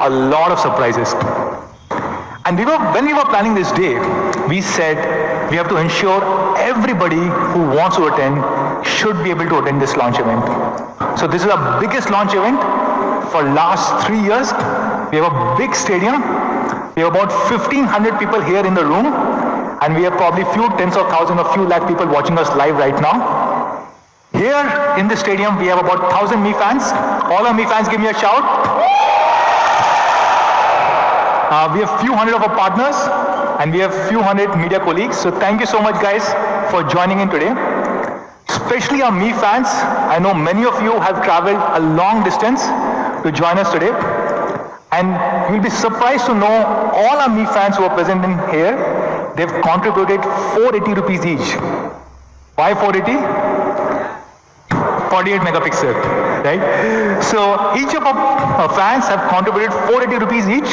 a lot of surprises. And when we were planning this day, we said we have to ensure everybody who wants to attend should be able to attend this launch event. So this is our biggest launch event for last 3 years. We have a big stadium. We have about 1,500 people here in the room, and we have probably few tens of thousands or few lakh people watching us live right now. Here in the stadium, we have about 1,000 Mi fans. All our Mi fans, give me a shout. We have few hundred of our partners, and we have few hundred media colleagues. So thank you so much, guys, for joining in today. Especially our Mi fans. I know many of you have traveled a long distance to join us today. And you'll be surprised to know all our Mi fans who are present in here, they've contributed 480 rupees each. Why 480? 48 megapixel, right? So each of our fans have contributed 480 rupees each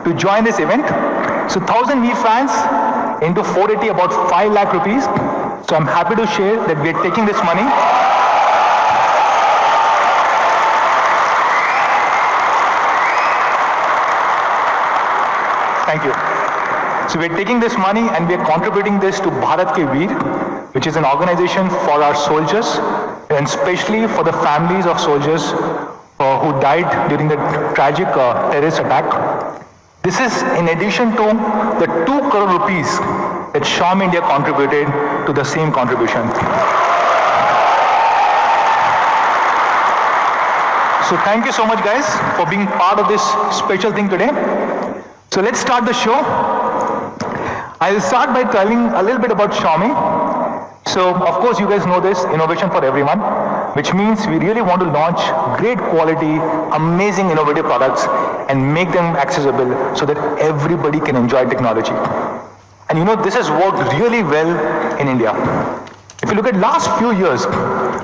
to join this event. So 1,000 Mi fans into 480, about 5 lakh rupees. So I'm happy to share that we're taking this money. Thank you. So we're taking this money and we're contributing this to Bharat Ke Veer, which is an organization for our soldiers, and especially for the families of soldiers who died during the tragic terrorist attack. This is in addition to the 2 crore rupees that Xiaomi India contributed to the same contribution. So thank you so much, guys, for being part of this special thing today. So let's start the show. I'll start by telling a little bit about Xiaomi. So of course you guys know this, innovation for everyone, which means we really want to launch great quality, amazing innovative products and make them accessible so that everybody can enjoy technology. And you know, this has worked really well in India. If you look at last few years,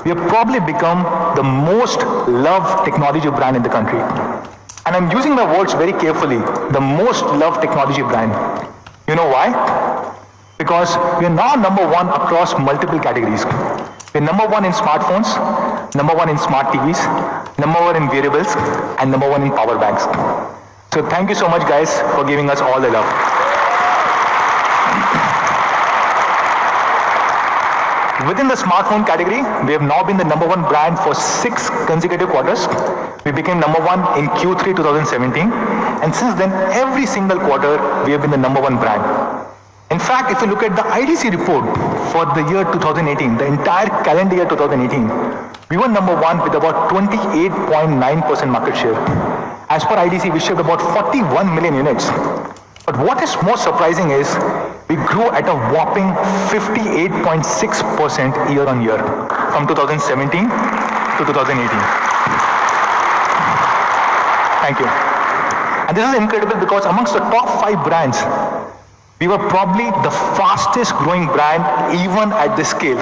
we have probably become the most loved technology brand in the country. And I'm using my words very carefully, the most loved technology brand. You know why? Because we are now number one across multiple categories. We're number one in smartphones, number one in smart TVs, number one in wearables, and number one in power banks. So thank you so much, guys, for giving us all the love. Within the smartphone category, we have now been the number one brand for 6 consecutive quarters. We became number one in Q3 2017. And since then, every single quarter, we have been the number one brand. In fact, if you look at the IDC report for the year 2018, the entire calendar year 2018, we were number one with about 28.9% market share. As per IDC, we shipped about 41 million units. But what is more surprising is we grew at a whopping 58.6% year on year from 2017 to 2018. Thank you. And this is incredible because amongst the top 5 brands, we were probably the fastest growing brand even at this scale.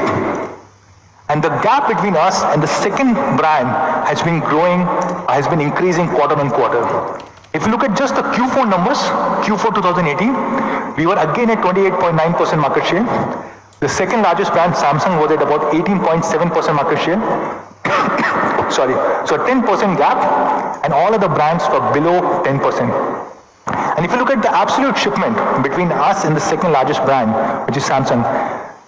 And the gap between us and the second brand has been increasing quarter on quarter. If you look at just the Q4 numbers, Q4 2018, we were again at 28.9% market share. The second largest brand, Samsung, was at about 18.7% market share. Sorry, so 10% gap, and all other brands were below 10%. And if you look at the absolute shipment between us and the second largest brand, which is Samsung,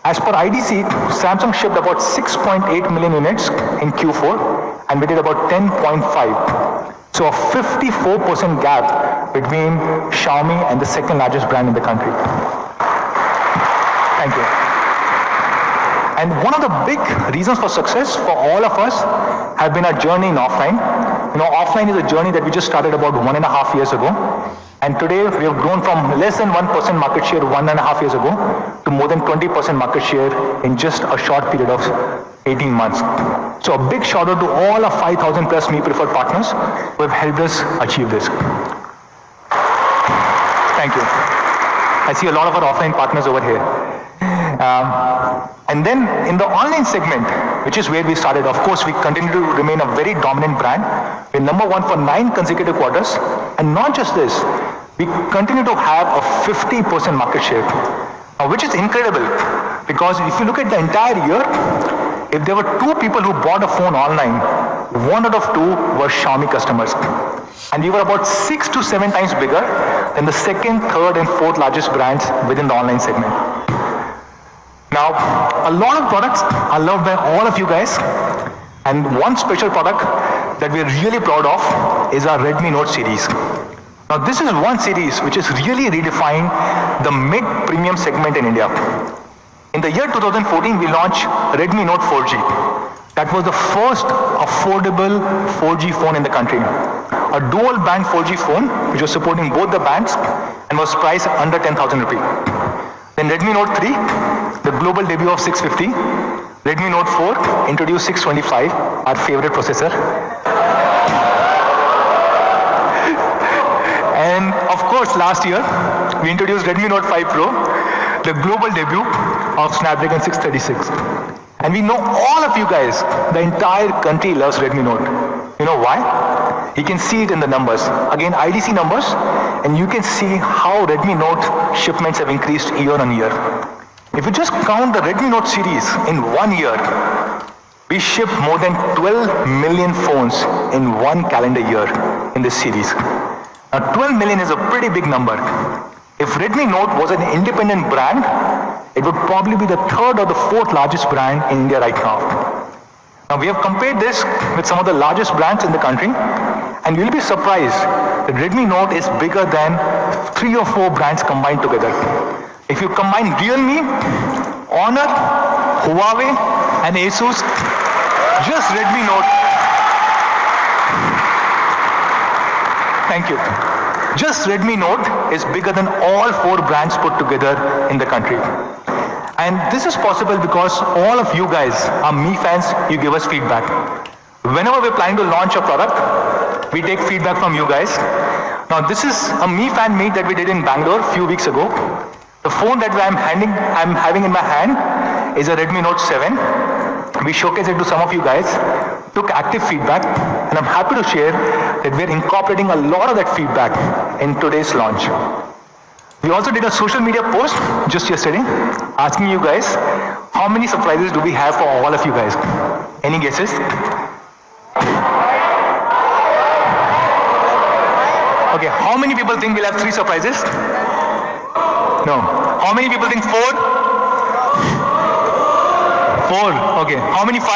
as per IDC, Samsung shipped about 6.8 million units in Q4, and we did about 10.5. So a 54% gap between Xiaomi and the second largest brand in the country. Thank you. And one of the big reasons for success for all of us have been our journey in offline. You know, offline is a journey that we just started about 1.5 years ago. And today we have grown from less than 1% market share 1.5 years ago to more than 20% market share in just a short period of 18 months. So a big shout out to all our 5,000 plus Mi preferred partners who have helped us achieve this. Thank you. I see a lot of our offline partners over here. And then in the online segment, which is where we started, of course, we continue to remain a very dominant brand. We're number one for 9 consecutive quarters. And not just this, we continue to have a 50% market share, which is incredible because if you look at the entire year, if there were two people who bought a phone online, one out of two were Xiaomi customers. And we were about 6 to 7 times bigger than the second, third, and fourth largest brands within the online segment. Now, a lot of products are loved by all of you guys, and one special product that we're really proud of is our Redmi Note series. Now, this is one series which has really redefined the mid-premium segment in India. In the year 2014, we launched Redmi Note 4G. That was the first affordable 4G phone in the country. A dual band 4G phone, which was supporting both the bands and was priced under 10,000 rupees. Then Redmi Note 3, the global debut of 650. Redmi Note 4 introduced 625, our favorite processor. And of course, last year, we introduced Redmi Note 5 Pro, the global debut of Snapdragon 636. And we know all of you guys, the entire country loves Redmi Note. You know why? You can see it in the numbers. Again, IDC numbers, and you can see how Redmi Note shipments have increased year on year. If you just count the Redmi Note series in 1 year, we shipped more than 12 million phones in 1 calendar year in this series. Now, 12 million is a pretty big number. If Redmi Note was an independent brand, it would probably be the third or the fourth largest brand in India right now. Now, we have compared this with some of the largest brands in the country, and you'll be surprised that Redmi Note is bigger than 3 or 4 brands combined together. If you combine Realme, Honor, Huawei, and Asus, just Redmi Note. Thank you. Just Redmi Note is bigger than all 4 brands put together in the country. And this is possible because all of you guys are Mi fans, you give us feedback. Whenever we're planning to launch a product, we take feedback from you guys. Now, this is a Mi fan meet that we did in Bangalore a few weeks ago. The phone that I'm having in my hand is a Redmi Note 7. We showcased it to some of you guys, took active feedback, and I'm happy to share that we're incorporating a lot of that feedback in today's launch. We also did a social media post just yesterday asking you guys how many surprises do we have for all of you guys. Any guesses? Okay, how many people think we'll have 3 surprises? No. How many people think 4? 4. Okay. How many? 5?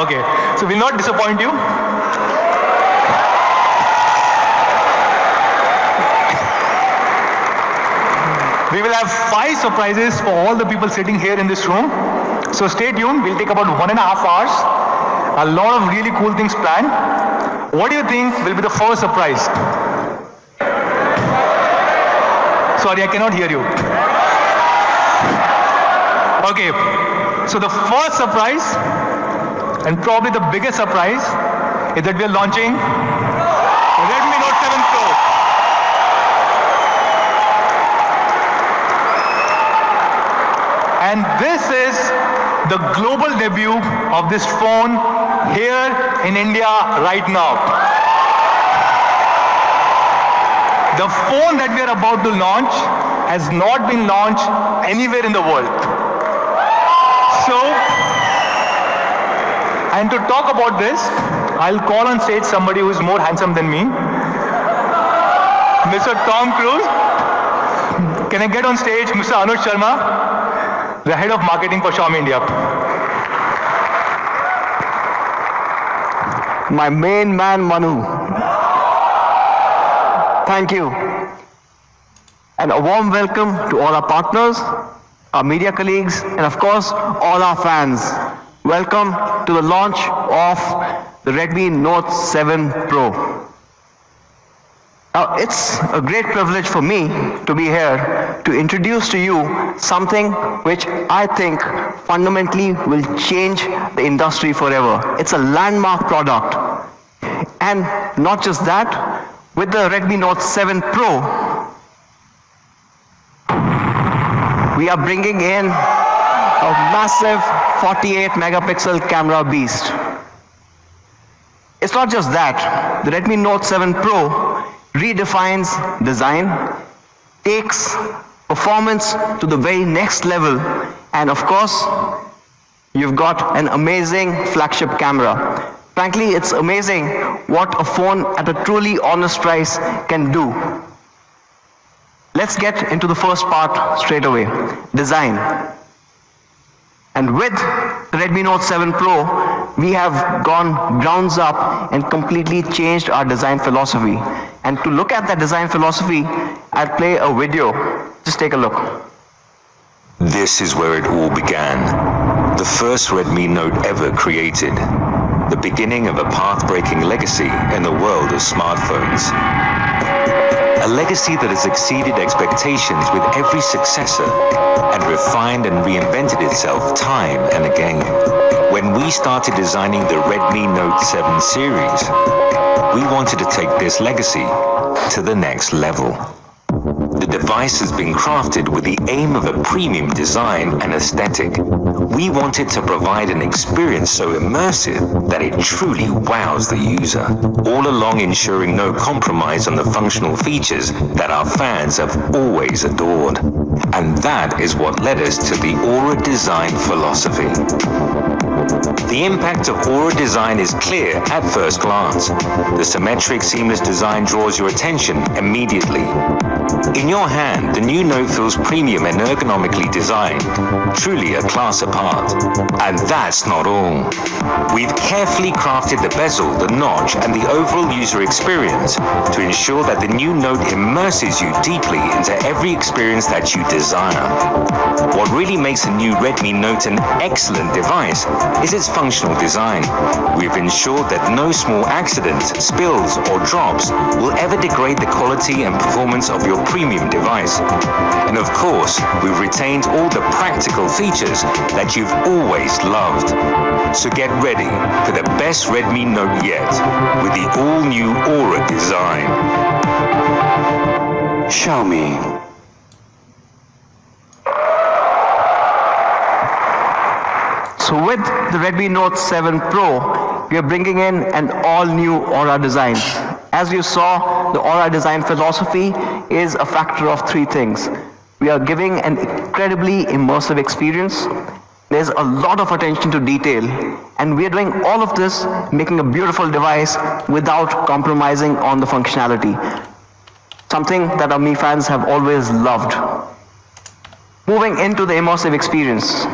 Okay. So we'll not disappoint you. We will have 5 surprises for all the people sitting here in this room. So stay tuned. We'll take about 1.5 hours. A lot of really cool things planned. What do you think will be the first surprise? Sorry, I cannot hear you. Okay, so the first surprise, and probably the biggest surprise, is that we are launching Redmi Note 7 Pro. And this is the global debut of this phone here in India right now. The phone that we are about to launch has not been launched anywhere in the world. So, and to talk about this, I'll call on stage somebody who is more handsome than me, Mr. Tom Cruise. Can I get on stage Mr. Anuj Sharma, the head of marketing for Xiaomi India? My main man, Manu. Thank you. And a warm welcome to all our partners, our media colleagues, and of course, all our fans. Welcome to the launch of the Redmi Note 7 Pro. Now, it's a great privilege for me to be here to introduce to you something which I think fundamentally will change the industry forever. It's a landmark product. And not just that, with the Redmi Note 7 Pro, we are bringing in a massive 48 megapixel camera beast. It's not just that. The Redmi Note 7 Pro redefines design, takes performance to the very next level, And of course, you've got an amazing flagship camera. Frankly, it's amazing what a phone at a truly honest price can do. Let's get into the first part straight away, design. And with the Redmi Note 7 Pro, we have gone grounds up and completely changed our design philosophy. And to look at that design philosophy, I'll play a video. Just take a look. This is where it all began. The first Redmi Note ever created. The beginning of a path-breaking legacy in the world of smartphones. A legacy that has exceeded expectations with every successor and refined and reinvented itself time and again. When we started designing the Redmi Note 7 series, we wanted to take this legacy to the next level. The device has been crafted with the aim of a premium design and aesthetic. We wanted to provide an experience so immersive that it truly wows the user, all along ensuring no compromise on the functional features that our fans have always adored. And that is what led us to the Aura design philosophy. The impact of Aura design is clear at first glance. The symmetric, seamless design draws your attention immediately. In your hand, the new Note feels premium and ergonomically designed, truly a class apart. And that's not all. We've carefully crafted the bezel, the notch, and the overall user experience to ensure that the new Note immerses you deeply into every experience that you desire. What really makes the new Redmi Note an excellent device is its functional design. We've ensured that no small accidents, spills, or drops will ever degrade the quality and performance of your premium device. And of course, we've retained all the practical features that you've always loved. So get ready for the best Redmi Note yet with the all-new Aura design. Xiaomi. So with the Redmi Note 7 Pro, we are bringing in an all-new Aura design. As you saw, the Aura design philosophy is a factor of three things. We are giving an incredibly immersive experience. There's a lot of attention to detail, and we are doing all of this, making a beautiful device without compromising on the functionality. Something that our Mi fans have always loved. Moving into the immersive experience.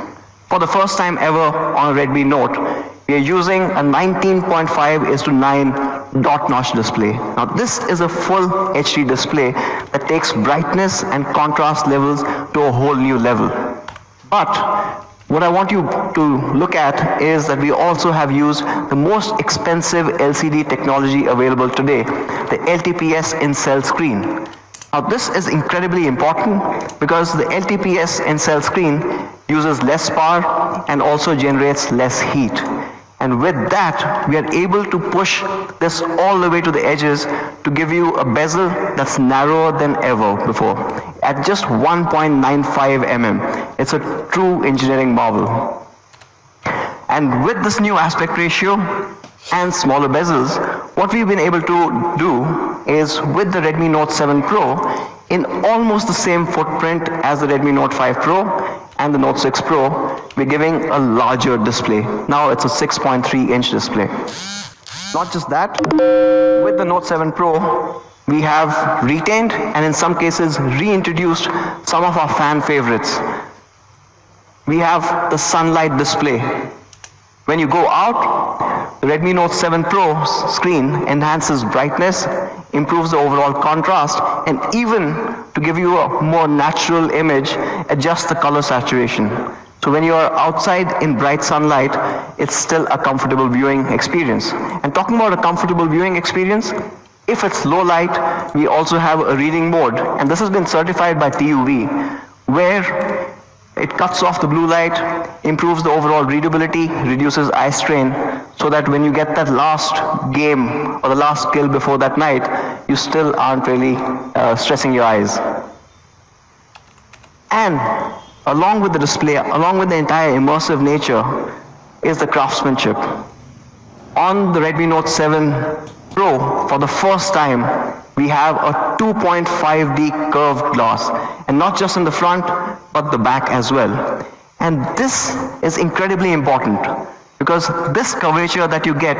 For the first time ever on a Redmi Note, we are using a 19.5:9 dot notch display. Now this is a full HD display that takes brightness and contrast levels to a whole new level. But what I want you to look at is that we also have used the most expensive LCD technology available today, the LTPS in-cell screen. Now this is incredibly important because the LTPS in-cell screen uses less power and also generates less heat. And with that, we are able to push this all the way to the edges to give you a bezel that's narrower than ever before, at just 1.95 mm. It's a true engineering marvel. And with this new aspect ratio and smaller bezels, what we've been able to do is with the Redmi Note 7 Pro, in almost the same footprint as the Redmi Note 5 Pro and the Note 6 Pro, we're giving a larger display. Now it's a 6.3-inch display. Not just that, with the Note 7 Pro, we have retained and in some cases reintroduced some of our fan favorites. We have the sunlight display. When you go out, the Redmi Note 7 Pro screen enhances brightness, improves the overall contrast, and even to give you a more natural image, adjusts the color saturation. So when you are outside in bright sunlight, it's still a comfortable viewing experience. And talking about a comfortable viewing experience, if it's low light, we also have a reading mode, and this has been certified by TUV, where it cuts off the blue light, improves the overall readability, reduces eye strain, so that when you get that last game or the last kill before that night, you still aren't really stressing your eyes. And along with the display, along with the entire immersive nature, is the craftsmanship. On the Redmi Note 7 Pro, for the first time, we have a 2.5D curved glass, and not just in the front, but the back as well. And this is incredibly important because this curvature that you get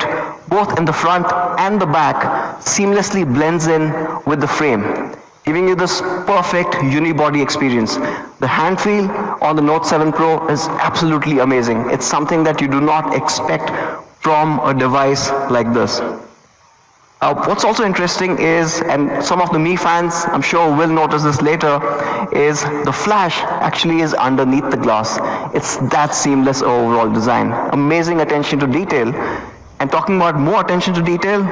both in the front and the back seamlessly blends in with the frame, giving you this perfect unibody experience. The hand feel on the Note 7 Pro is absolutely amazing. It's something that you do not expect from a device like this. What's also interesting is, and some of the Mi fans I'm sure will notice this later, is the flash actually is underneath the glass. It's that seamless overall design. Amazing attention to detail. And talking about more attention to detail,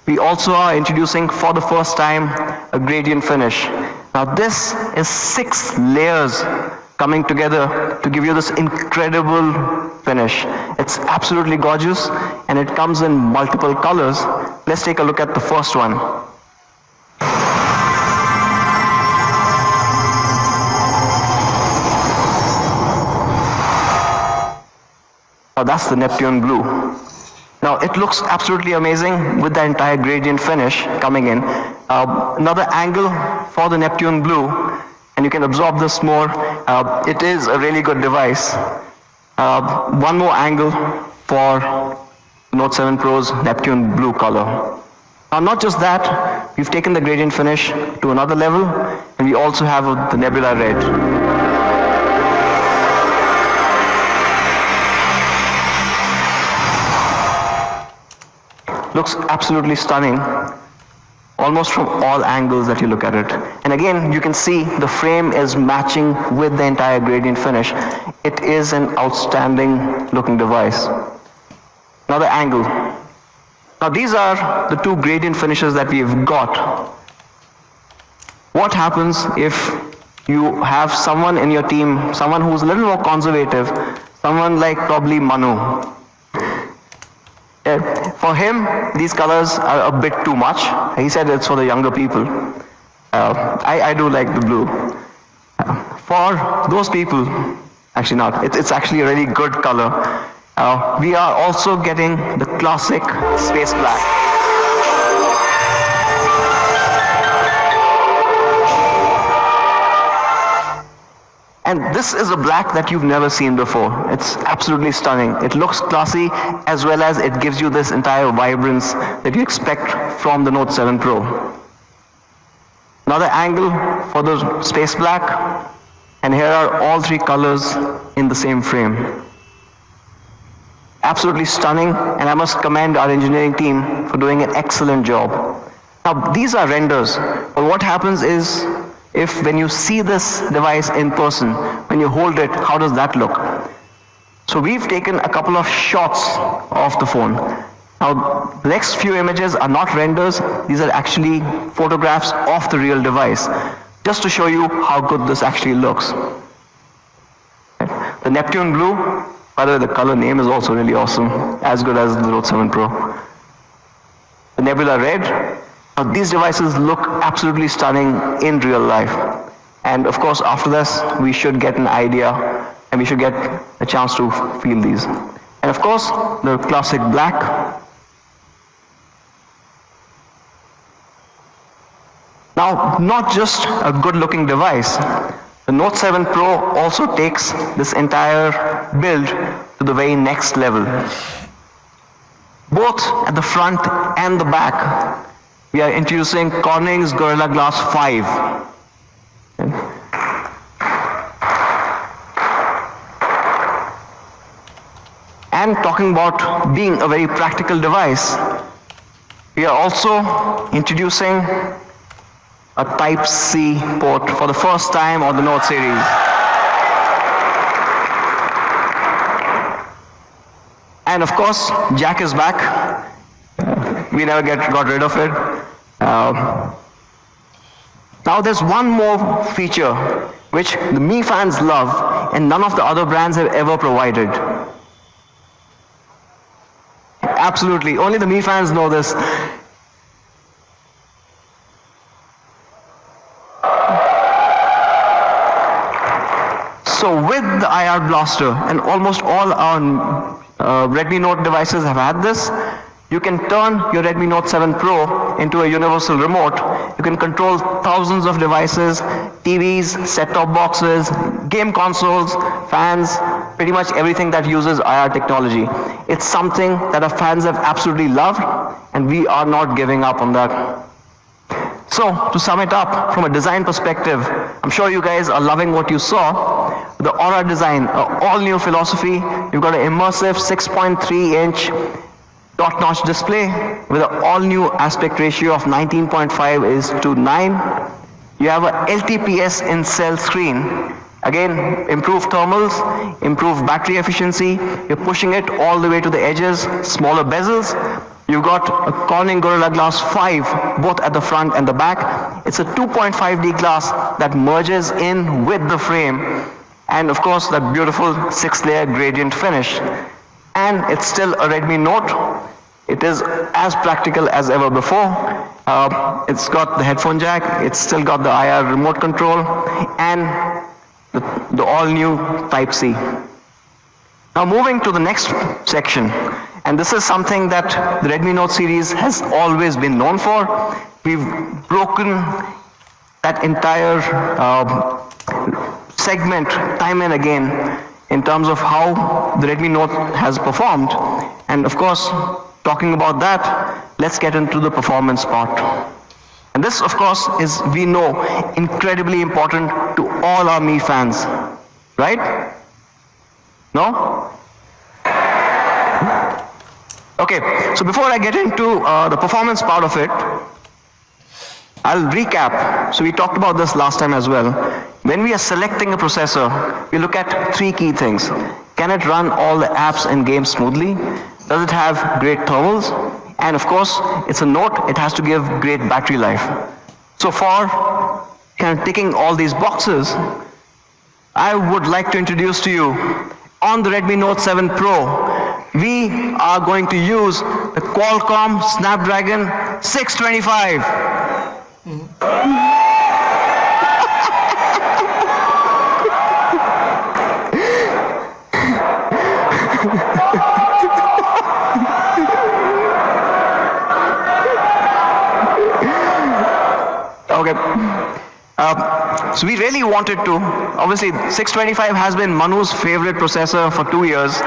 we also are introducing for the first time a gradient finish. Now this is 6 layers coming together to give you this incredible finish. It's absolutely gorgeous and it comes in multiple colors. Let's take a look at the first one. Now that's the Neptune Blue. Now it looks absolutely amazing with the entire gradient finish coming in. Another angle for the Neptune Blue, and you can absorb this more. It is a really good device. One more angle for Note 7 Pro's Neptune Blue color. Now not just that, we've taken the gradient finish to another level, and we also have the Nebula Red. Looks absolutely stunning, almost from all angles that you look at it. And again, you can see the frame is matching with the entire gradient finish. It is an outstanding looking device. Another angle. Now these are the 2 gradient finishes that we've got. What happens if you have someone in your team, someone who's a little more conservative, someone like probably Manu? For him, these colors are a bit too much. He said it's for the younger people. I do like the blue. For those people, actually not. It's actually a really good color. We are also getting the classic space black. And this is a black that you've never seen before. It's absolutely stunning. It looks classy as well as it gives you this entire vibrance that you expect from the Note 7 Pro. Another angle for the space black, and here are all 3 colors in the same frame. Absolutely stunning, and I must commend our engineering team for doing an excellent job. Now these are renders, but what happens is, if when you see this device in person, when you hold it, how does that look? So we've taken a couple of shots of the phone. Now the next few images are not renders, these are actually photographs of the real device, just to show you how good this actually looks. The Neptune Blue, by the way, the color name is also really awesome, as good as the Note 7 Pro. The Nebula Red. Now, these devices look absolutely stunning in real life. And of course, after this, we should get an idea and we should get a chance to feel these. And of course, the classic black. Now, not just a good looking device, the Note 7 Pro also takes this entire build to the very next level. Both at the front and the back, we are introducing Corning's Gorilla Glass 5. And talking about being a very practical device, we are also introducing a Type-C port for the first time on the Note series. And of course, jack is back. We never got rid of it. Now there's one more feature which the Mi fans love and none of the other brands have ever provided. Absolutely, only the Mi fans know this. So with the IR Blaster, and almost all our Redmi Note devices have had this, you can turn your Redmi Note 7 Pro into a universal remote. You can control thousands of devices, TVs, set-top boxes, game consoles, fans, pretty much everything that uses IR technology. It's something that our fans have absolutely loved, and we are not giving up on that. So, to sum it up, from a design perspective, I'm sure you guys are loving what you saw. The Aura design, an all-new philosophy. You've got an immersive 6.3-inch dot-notch display with an all-new aspect ratio of 19.5:9. You have a LTPS in-cell screen. Again, improved thermals, improved battery efficiency. You're pushing it all the way to the edges, smaller bezels. You've got a Corning Gorilla Glass 5, both at the front and the back. It's a 2.5D glass that merges in with the frame. And of course, that beautiful 6-layer gradient finish. And it's still a Redmi Note. It is as practical as ever before. It's got the headphone jack. It's still got the IR remote control and the all-new Type-C. Now moving to the next section, and this is something that the Redmi Note series has always been known for. We've broken that entire segment time and again in terms of how the Redmi Note has performed. And of course, talking about that, let's get into the performance part. And this, of course, is, we know, incredibly important to all our Mi fans, right? No? Okay, so before I get into the performance part of it, I'll recap. So we talked about this last time as well. When we are selecting a processor, we look at 3 key things. Can it run all the apps and games smoothly? Does it have great thermals? And of course, it's a Note, it has to give great battery life. So for kind of ticking all these boxes, I would like to introduce to you, on the Redmi Note 7 Pro, we are going to use the Qualcomm Snapdragon 625. Okay. So we really wanted to, obviously 625 has been Manu's favorite processor for 2 years.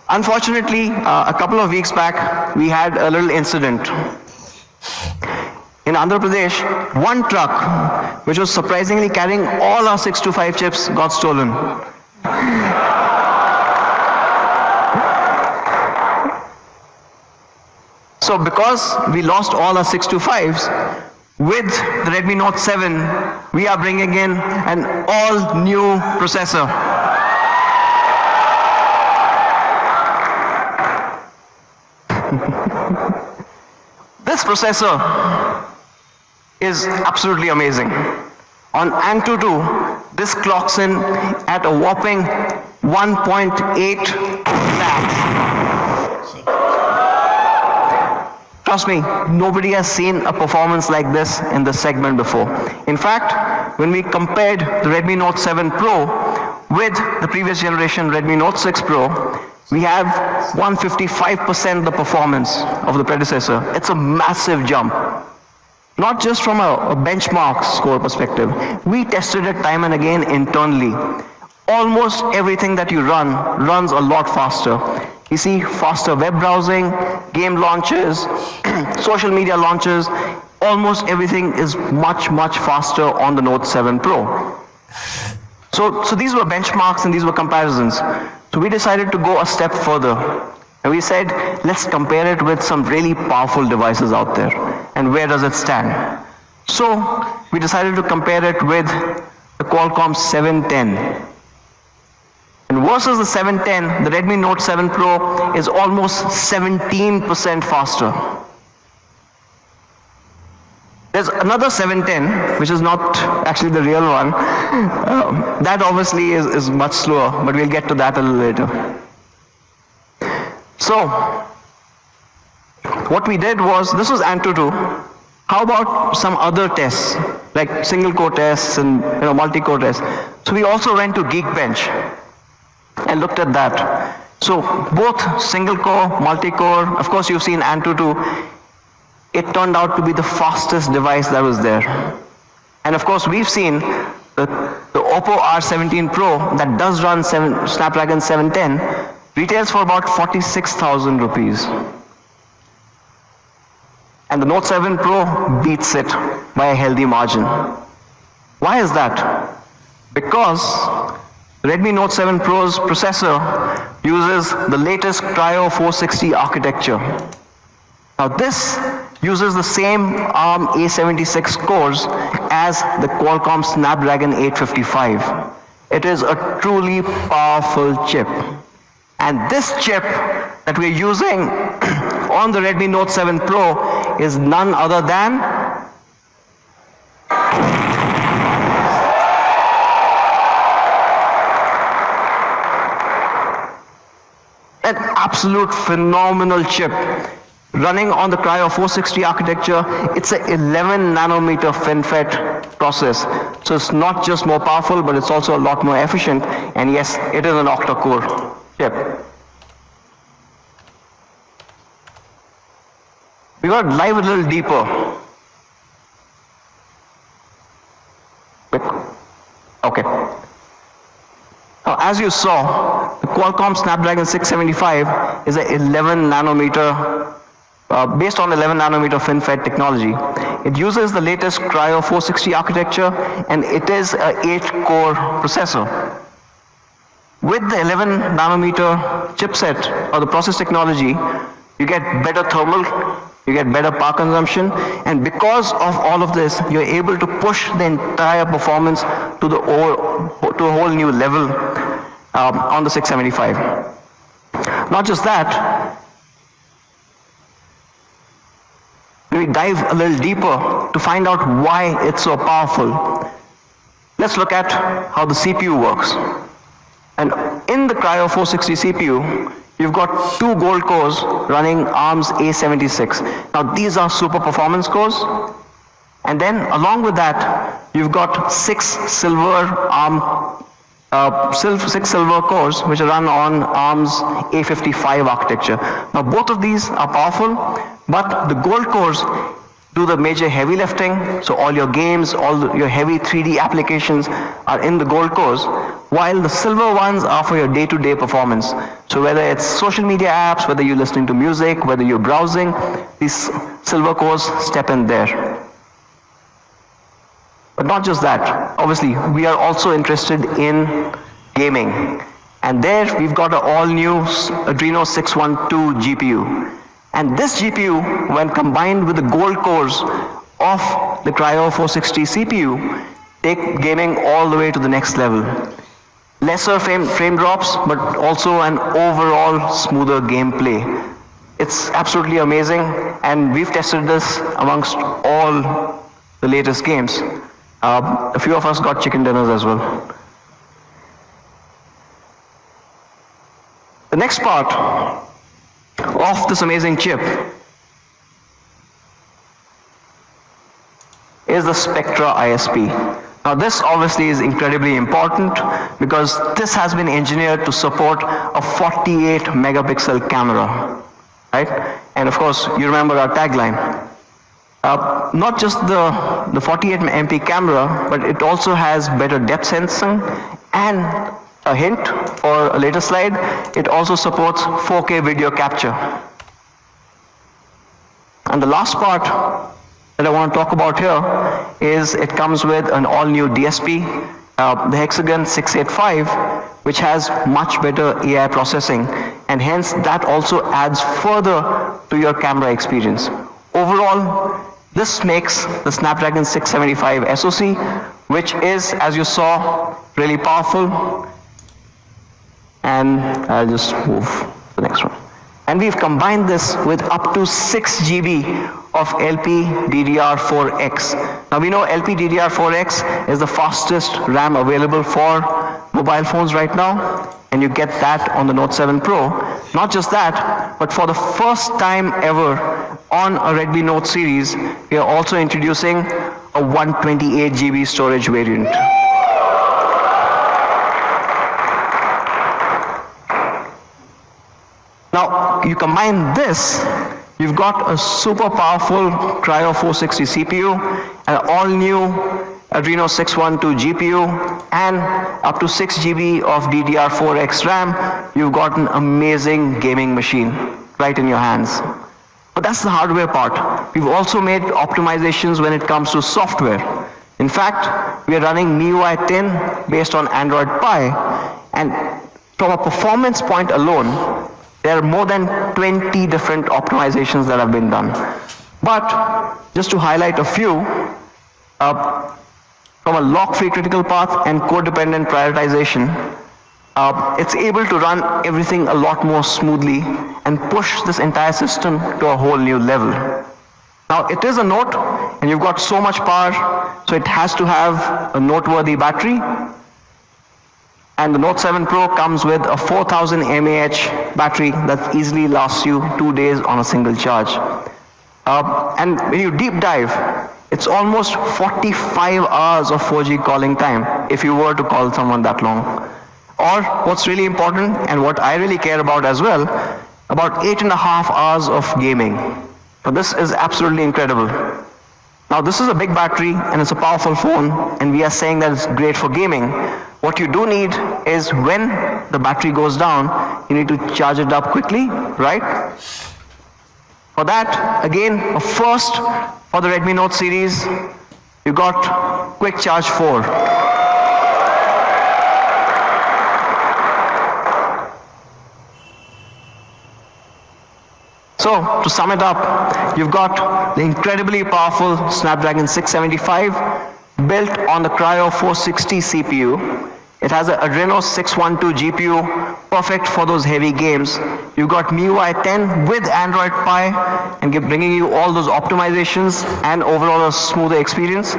Unfortunately, a couple of weeks back, we had a little incident. In Andhra Pradesh, one truck, which was surprisingly carrying all our 625 chips, got stolen. So because we lost all our 625s, with the Redmi Note 7, we are bringing in an all-new processor. This processor is absolutely amazing. On Antutu, this clocks in at a whopping 1.8 lakhs. Trust me, nobody has seen a performance like this in this segment before. In fact, when we compared the Redmi Note 7 Pro with the previous generation Redmi Note 6 Pro, we have 155% the performance of the predecessor. It's a massive jump. Not just from a benchmark score perspective. We tested it time and again internally. Almost everything that you run runs a lot faster. You see faster web browsing, game launches, social media launches, almost everything is much, much faster on the Note 7 Pro. So these were benchmarks and these were comparisons. So we decided to go a step further. And we said, let's compare it with some really powerful devices out there. And where does it stand? So we decided to compare it with the Qualcomm 710. And versus the 710, the Redmi Note 7 Pro is almost 17% faster. There's another 710, which is not actually the real one. That obviously is much slower, but we'll get to that a little later. So, what we did was, this was Antutu. How about some other tests, like single core tests and multi-core tests? So we also went to Geekbench and looked at that. So both single core, multi-core, of course you've seen Antutu, it turned out to be the fastest device that was there. And of course we've seen the Oppo R17 Pro that does run Snapdragon 710 retails for about 46,000 rupees. And the Note 7 Pro beats it by a healthy margin. Why is that? Because Redmi Note 7 Pro's processor uses the latest Kryo 460 architecture. Now this uses the same ARM A76 cores as the Qualcomm Snapdragon 855. It is a truly powerful chip. And this chip that we're using on the Redmi Note 7 Pro is none other than an absolute phenomenal chip running on the Kryo 460 architecture. It's an 11 nanometer FinFET process. So it's not just more powerful, but it's also a lot more efficient. And yes, it is an octa-core chip. We got to dive a little deeper. Okay. Now, as you saw, the Qualcomm Snapdragon 675 is an 11 nanometer, based on 11 nanometer FinFET technology. It uses the latest Kryo 460 architecture, and it is an 8-core processor. With the 11 nanometer chipset or the process technology, you get better thermal, you get better power consumption, and because of all of this, you're able to push the entire performance to a whole new level on the 675. Not just that, we dive a little deeper to find out why it's so powerful. Let's look at how the CPU works. And in the Kryo 460 CPU, you've got 2 gold cores running ARM's A76. Now these are super performance cores. And then along with that, you've got 6 silver cores which are run on ARM's A55 architecture. Now both of these are powerful, but the gold cores do the major heavy lifting. So all your games, your heavy 3D applications are in the gold cores, while the silver ones are for your day-to-day performance. So whether it's social media apps, whether you're listening to music, whether you're browsing, these silver cores step in there. But not just that. Obviously, we are also interested in gaming. And there we've got an all-new Adreno 612 GPU. And this GPU, when combined with the gold cores of the Kryo 460 CPU, take gaming all the way to the next level. Lesser frame drops, but also an overall smoother gameplay. It's absolutely amazing, and we've tested this amongst all the latest games. A few of us got chicken dinners as well. The next part of this amazing chip is the Spectra ISP. Now this obviously is incredibly important because this has been engineered to support a 48 megapixel camera, right? And of course, you remember our tagline. Not just the 48 MP camera, but it also has better depth sensing, and a hint for a later slide, it also supports 4K video capture. And the last part that I want to talk about here is it comes with an all-new DSP, the Hexagon 685, which has much better AI processing, and hence that also adds further to your camera experience. Overall, this makes the Snapdragon 675 SoC, which is, as you saw, really powerful. And I'll just move to the next one. And we've combined this with up to 6 GB of LPDDR4X. Now we know LPDDR4X is the fastest RAM available for mobile phones right now, and you get that on the Note 7 Pro. Not just that, but for the first time ever on a Redmi Note series, we are also introducing a 128 GB storage variant. Now, you combine this, you've got a super powerful Kryo 460 CPU, an all-new Adreno 612 GPU, and up to 6 GB of DDR4X RAM, you've got an amazing gaming machine right in your hands. But that's the hardware part. We've also made optimizations when it comes to software. In fact, we are running MIUI 10 based on Android Pie, and from a performance point alone, there are more than 20 different optimizations that have been done. But just to highlight a few, from a lock-free critical path and code-dependent prioritization, it's able to run everything a lot more smoothly and push this entire system to a whole new level. Now, it is a Note, and you've got so much power, so it has to have a noteworthy battery. And the Note 7 Pro comes with a 4000 mAh battery that easily lasts you 2 days on a single charge. And when you deep dive, it's almost 45 hours of 4G calling time if you were to call someone that long. Or what's really important, and what I really care about as well, about 8.5 hours of gaming. So this is absolutely incredible. Now this is a big battery and it's a powerful phone, and we are saying that it's great for gaming. What you do need is, when the battery goes down, you need to charge it up quickly, right? For that, again, a first for the Redmi Note series, you got Quick Charge 4. So, to sum it up, you've got the incredibly powerful Snapdragon 675 built on the Kryo 460 CPU. It has an Adreno 612 GPU, perfect for those heavy games. You've got MIUI 10 with Android Pie, and bringing you all those optimizations and overall a smoother experience.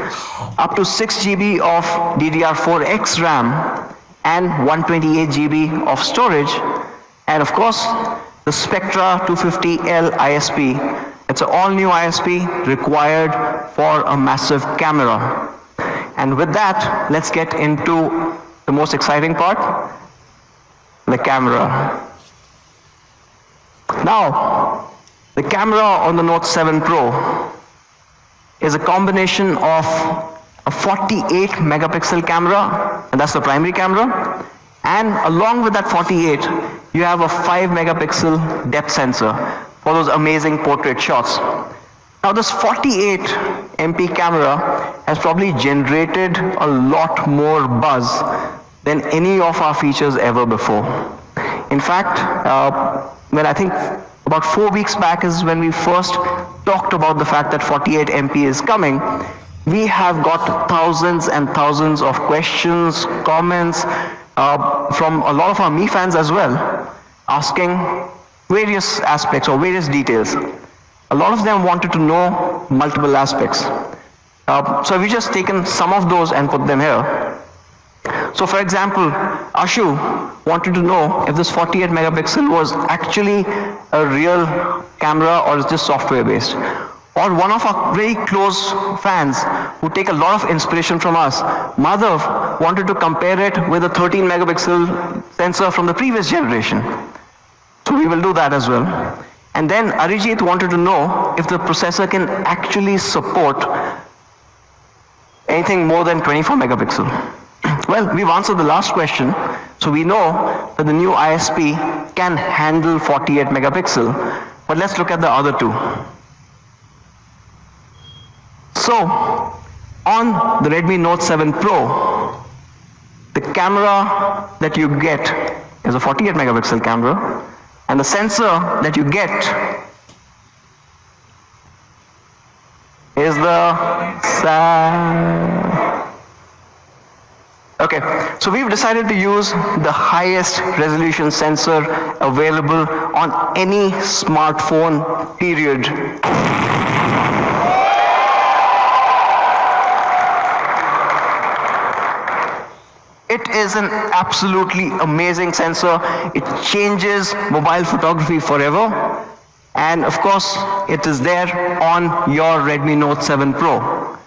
Up to 6 GB of DDR4X RAM and 128 GB of storage. And of course, the Spectra 250L ISP. It's an all-new ISP required for a massive camera. And with that, let's get into the most exciting part, the camera. Now, the camera on the Note 7 Pro is a combination of a 48 megapixel camera, and that's the primary camera, and along with that 48, you have a 5 megapixel depth sensor for those amazing portrait shots. Now this 48 MP camera has probably generated a lot more buzz than any of our features ever before. In fact, when I think about 4 weeks back is when we first talked about the fact that 48 MP is coming, we have got thousands and thousands of questions, comments from a lot of our Mi fans as well, asking various aspects or various details. A lot of them wanted to know multiple aspects. So we've just taken some of those and put them here. So for example, Ashu wanted to know if this 48 megapixel was actually a real camera or is just software based. Or one of our very close fans who take a lot of inspiration from us, Madhav, wanted to compare it with a 13 megapixel sensor from the previous generation. So we will do that as well. And then Arijit wanted to know if the processor can actually support anything more than 24 megapixel. Well, we've answered the last question, so we know that the new ISP can handle 48 megapixel, but let's look at the other two. So, on the Redmi Note 7 Pro, the camera that you get is a 48 megapixel camera, and the sensor that you get is Okay, so we've decided to use the highest resolution sensor available on any smartphone, period. It is an absolutely amazing sensor. It changes mobile photography forever. And of course, it is there on your Redmi Note 7 Pro.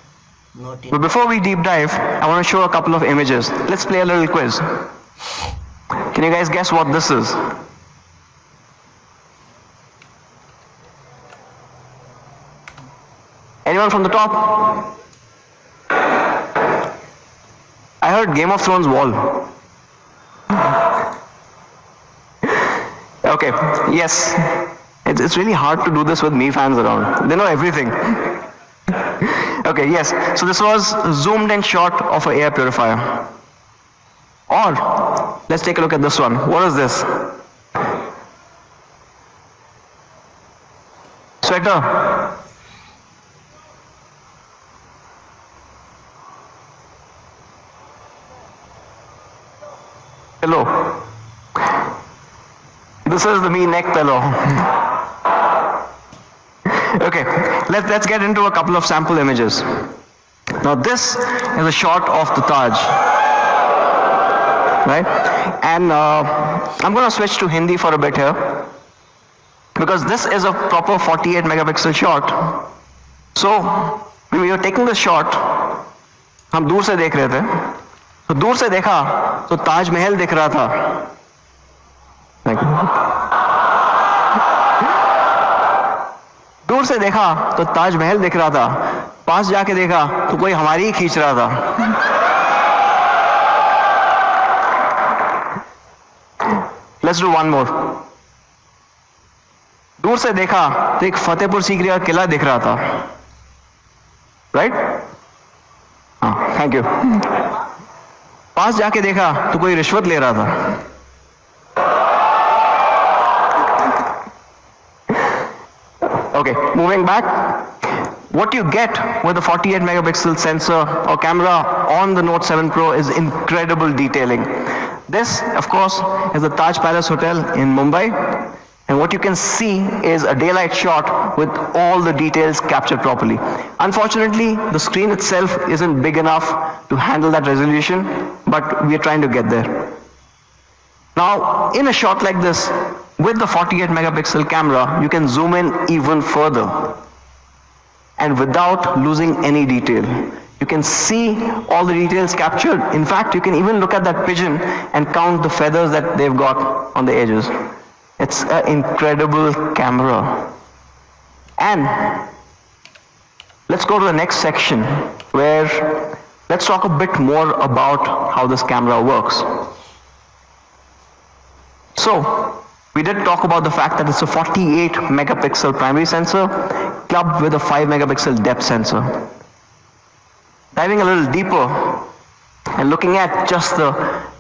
But before we deep dive, I want to show a couple of images. Let's play a little quiz. Can you guys guess what this is? Anyone from the top? heard Game of Thrones wall. Okay, yes. It's really hard to do this with me fans around. They know everything. Okay, yes. So this was a zoomed in shot of an air purifier. Or, let's take a look at this one. What is this? Sweater. Pillow. This is the me neck pillow. Okay, let's get into a couple of sample images. Now this is a shot of the Taj, right? And I'm going to switch to Hindi for a bit here, because this is a proper 48 megapixel shot. So when we were taking the shot, हम दूर से देख रहे थे, तो दूर से देखा तो ताज महल दिख रहा था. दूर से देखा तो ताजमहल दिख रहा था, पास जाके देखा तो कोई हमारी ही खींच रहा था. Let's do one more. दूर से देखा तो एक फतेहपुर सीकरी का किला दिख रहा था, राइट? हाँ, थैंक यू. पास जाके देखा तो कोई रिश्वत ले रहा था. Okay, moving back. What you get with the 48 megapixel sensor or camera on the Note 7 Pro is incredible detailing. This, of course, is the Taj Palace Hotel in Mumbai. And what you can see is a daylight shot with all the details captured properly. Unfortunately, the screen itself isn't big enough to handle that resolution, but we are trying to get there. Now, in a shot like this, with the 48 megapixel camera, you can zoom in even further and without losing any detail. You can see all the details captured. In fact, you can even look at that pigeon and count the feathers that they've got on the edges. It's an incredible camera. And let's go to the next section where let's talk a bit more about how this camera works. So, we did talk about the fact that it's a 48 megapixel primary sensor clubbed with a 5 megapixel depth sensor. Diving a little deeper and looking at just the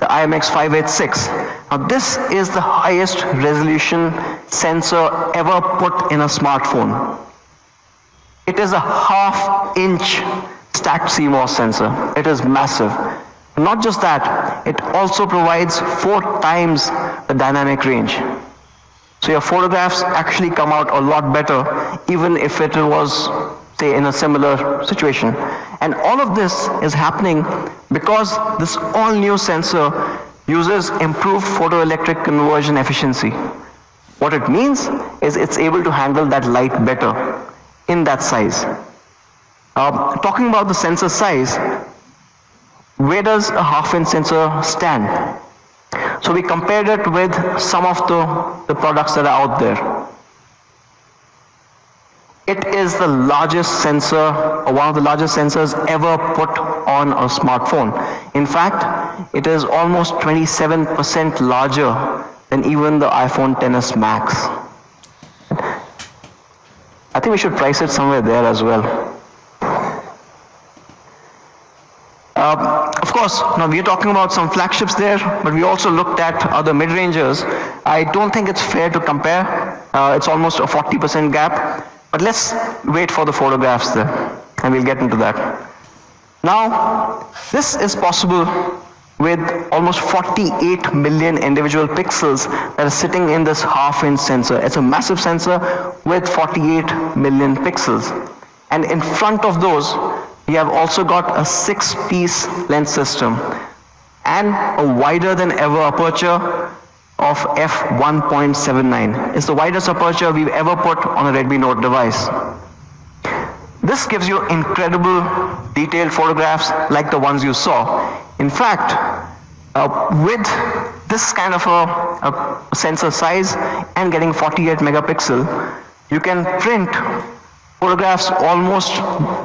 IMX586. Now this is the highest resolution sensor ever put in a smartphone. It is a half-inch stacked CMOS sensor. It is massive. Not just that, it also provides 4 times the dynamic range. So your photographs actually come out a lot better, even if it was, say, in a similar situation. And all of this is happening because this all-new sensor uses improved photoelectric conversion efficiency. What it means is it's able to handle that light better in that size. Talking about the sensor size, where does a half-inch sensor stand? So we compared it with some of the products that are out there. It is the largest sensor, or one of the largest sensors ever put on a smartphone. In fact, it is almost 27% larger than even the iPhone XS Max. I think we should price it somewhere there as well. Of course, now we are talking about some flagships there, but we also looked at other mid-rangers. I don't think it's fair to compare. It's almost a 40% gap. But let's wait for the photographs there, and we'll get into that. Now, this is possible with almost 48 million individual pixels that are sitting in this half-inch sensor. It's a massive sensor with 48 million pixels. And in front of those, we have also got a 6-piece lens system and a wider than ever aperture of f1.79. It's the widest aperture we've ever put on a Redmi Note device. This gives you incredible detailed photographs like the ones you saw. In fact, with this kind of a sensor size and getting 48 megapixel, you can print photographs almost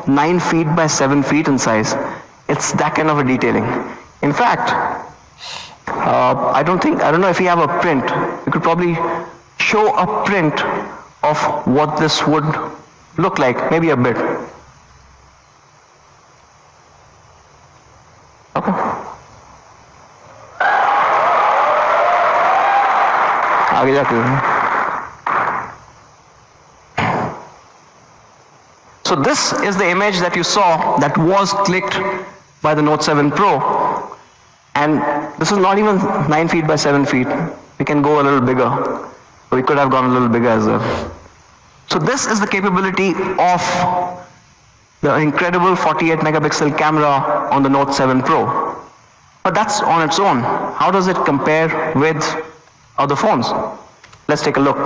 9 feet by 7 feet in size. It's that kind of a detailing. In fact, I don't know if you have a print. You could probably show a print of what this would look like, maybe a bit. Okay. आगे जाके. So this is the image that you saw that was clicked by the Note 7 Pro. And this is not even 9 feet by 7 feet. We can go a little bigger. We could have gone a little bigger as well. So this is the capability of the incredible 48 megapixel camera on the Note 7 Pro. But that's on its own. How does it compare with other phones? Let's take a look.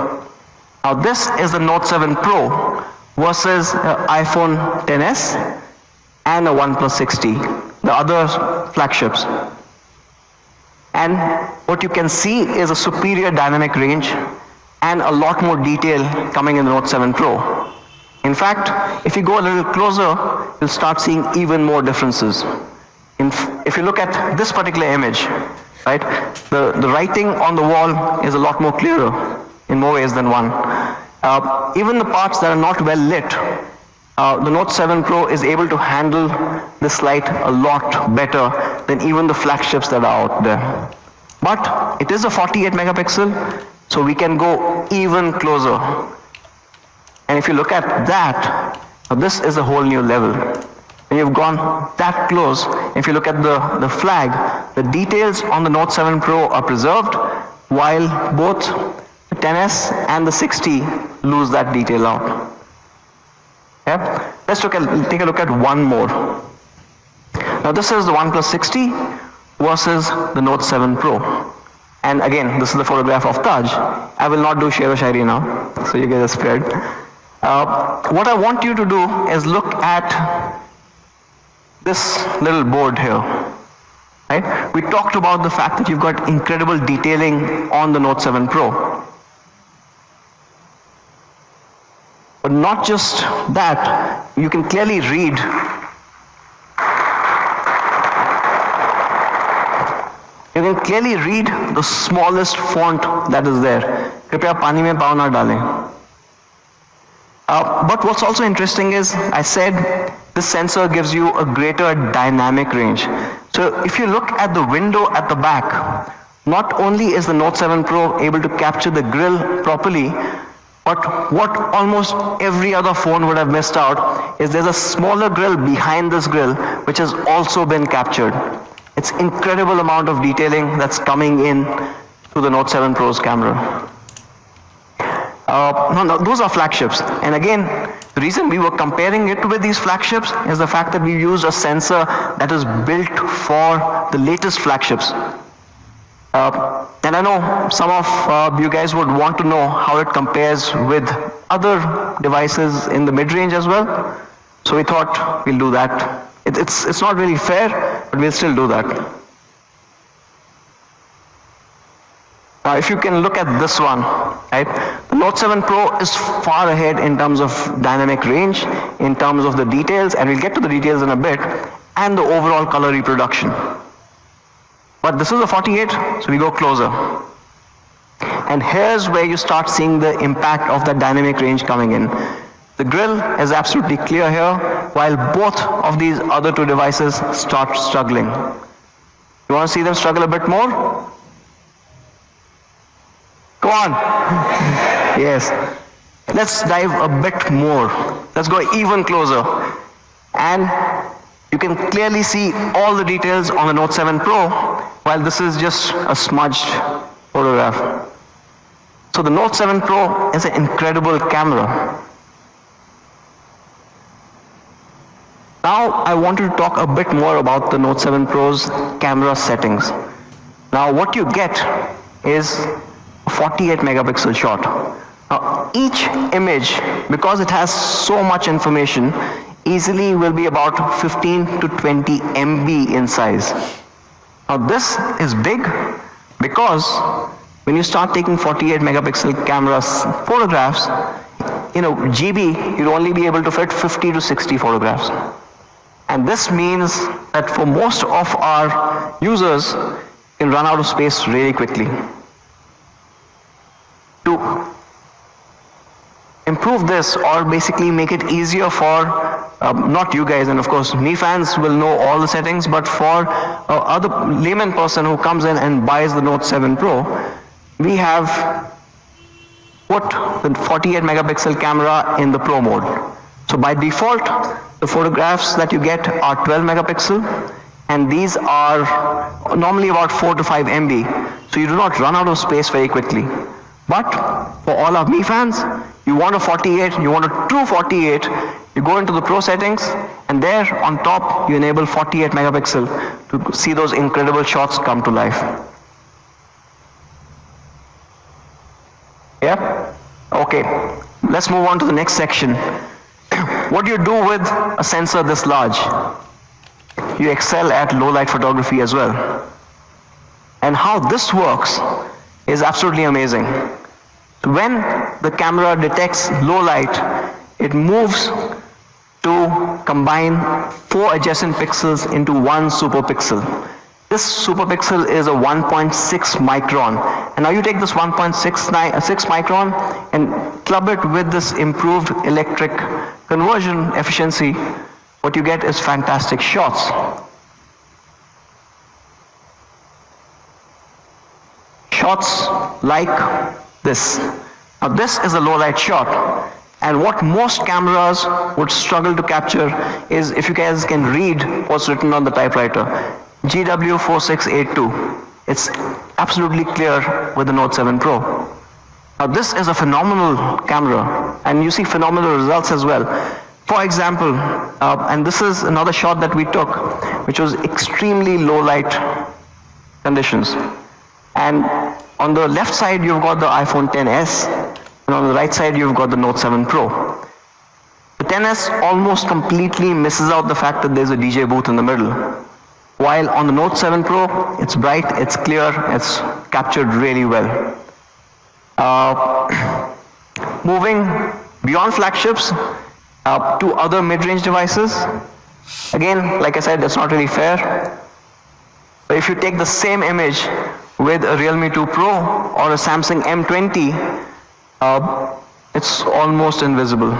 Now this is the Note 7 Pro versus iPhone XS and a OnePlus 6T, the other flagships. And what you can see is a superior dynamic range and a lot more detail coming in the Note 7 Pro. In fact, if you go a little closer, you'll start seeing even more differences. If you look at this particular image, right, the writing on the wall is a lot more clearer in more ways than one. Even the parts that are not well lit, the Note 7 Pro is able to handle this light a lot better than even the flagships that are out there. But it is a 48 megapixel, so we can go even closer. And if you look at that, now this is a whole new level. When you've gone that close, if you look at the flag, the details on the Note 7 Pro are preserved, while both the XS and the 6T lose that detail out. Yeah? Let's take a look at one more. Now this is the OnePlus 6T versus the Note 7 Pro. And again, this is the photograph of Taj. I will not do Shero Shairi now, so you guys are spared. What I want you to do is look at this little board here. Right? We talked about the fact that you've got incredible detailing on the Note 7 Pro. But not just that, you can clearly read. You can clearly read the smallest font that is there. Kripya pani mein pav na dalein. But what's also interesting is, I said this sensor gives you a greater dynamic range. So if you look at the window at the back, not only is the Note 7 Pro able to capture the grille properly, but what almost every other phone would have missed out is there's a smaller grille behind this grille which has also been captured. It's incredible amount of detailing that's coming in to the Note 7 Pro's camera. No, those are flagships. And again, the reason we were comparing it with these flagships is the fact that we used a sensor that is built for the latest flagships. And I know some of you guys would want to know how it compares with other devices in the mid-range as well. So we thought we'll do that. It's not really fair, but we'll still do that. Now, if you can look at this one, right? The Note 7 Pro is far ahead in terms of dynamic range, in terms of the details, and we'll get to the details in a bit, and the overall color reproduction. But this is a 48, so we go closer. And here's where you start seeing the impact of that dynamic range coming in. The grille is absolutely clear here, while both of these other two devices start struggling. You want to see them struggle a bit more? Go on. Yes. Let's dive a bit more. Let's go even closer. And you can clearly see all the details on the Note 7 Pro, while this is just a smudged photograph. So the Note 7 Pro is an incredible camera. Now I want to talk a bit more about the Note 7 Pro's camera settings. Now what you get is a 48 megapixel shot. Now each image, because it has so much information, easily will be about 15 to 20 MB in size. Now this is big because when you start taking 48 megapixel cameras photographs, GB, you'd only be able to fit 50 to 60 photographs. And this means that for most of our users, can run out of space really quickly. To improve this, or basically make it easier for not you guys, and of course me fans will know all the settings, but for other layman person who comes in and buys the Note 7 Pro, we have put the 48 megapixel camera in the Pro mode. So by default, the photographs that you get are 12 megapixel, and these are normally about 4 to 5 MB, so you do not run out of space very quickly. But for all our Mi fans, you want a 48, you want a true 48, you go into the Pro settings, and there on top you enable 48 megapixel to see those incredible shots come to life. Yeah? Okay, let's move on to the next section. What do you do with a sensor this large? You excel at low light photography as well. And how this works is absolutely amazing. When the camera detects low light, it moves to combine 4 adjacent pixels into one superpixel. This superpixel is a 1.6 micron. And now you take this 1.6 micron and club it with this improved electric conversion efficiency. What you get is fantastic shots. Shots like this. Now this is a low light shot, and what most cameras would struggle to capture is, if you guys can read what's written on the typewriter, GW4682. It's absolutely clear with the Note 7 Pro. Now this is a phenomenal camera, and you see phenomenal results as well. For example, and this is another shot that we took, which was extremely low light conditions. And on the left side, you've got the iPhone XS, and on the right side, you've got the Note 7 Pro. The XS almost completely misses out the fact that there's a DJ booth in the middle. While on the Note 7 Pro, it's bright, it's clear, it's captured really well. Moving beyond flagships to other mid-range devices. Again, like I said, that's not really fair. But if you take the same image with a Realme 2 Pro or a Samsung M20, it's almost invisible.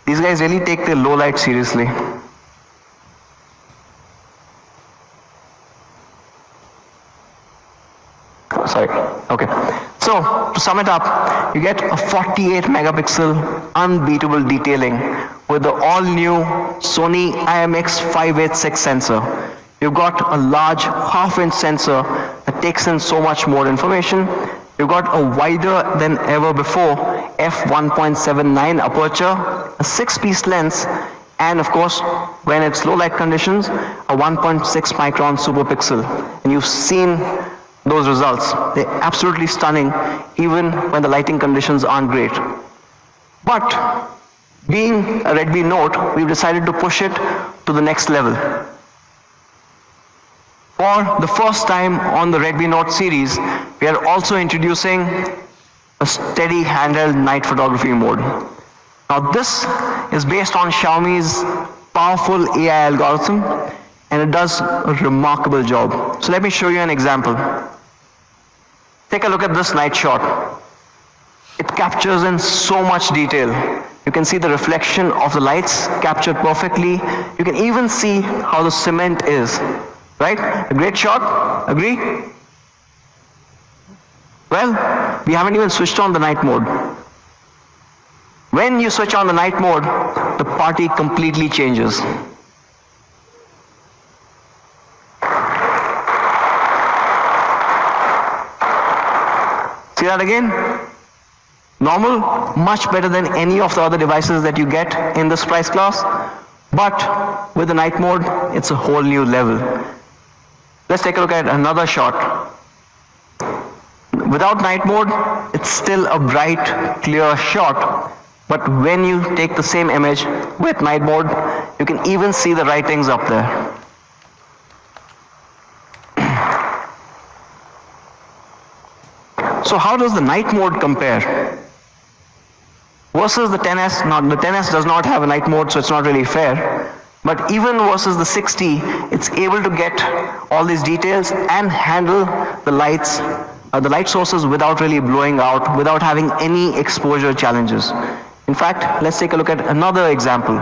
These guys really take their low light seriously. Sorry. Okay. So, to sum it up, you get a 48 megapixel unbeatable detailing with the all-new Sony IMX586 sensor. You've got a large half-inch sensor that takes in so much more information. You've got a wider than ever before f1.79 aperture, a 6-piece lens, and of course, when it's low light conditions, a 1.6 micron superpixel. And you've seen those results. They're absolutely stunning, even when the lighting conditions aren't great. But being a Redmi Note, we've decided to push it to the next level. For the first time on the Redmi Note series, we are also introducing a steady handheld night photography mode. Now this is based on Xiaomi's powerful AI algorithm, and it does a remarkable job. So let me show you an example. Take a look at this night shot. It captures in so much detail. You can see the reflection of the lights captured perfectly. You can even see how the cement is. Right? A great shot? Agree? Well, we haven't even switched on the night mode. When you switch on the night mode, the party completely changes. See that again? Normal, much better than any of the other devices that you get in this price class. But with the night mode, it's a whole new level. Let's take a look at another shot. Without night mode, it's still a bright, clear shot. But when you take the same image with night mode, you can even see the writings up there. So how does the night mode compare? Versus the XS, now the XS does not have a night mode, so it's not really fair. But even versus the 60, it's able to get all these details and handle the light sources without really blowing out, without having any exposure challenges. In fact, let's take a look at another example.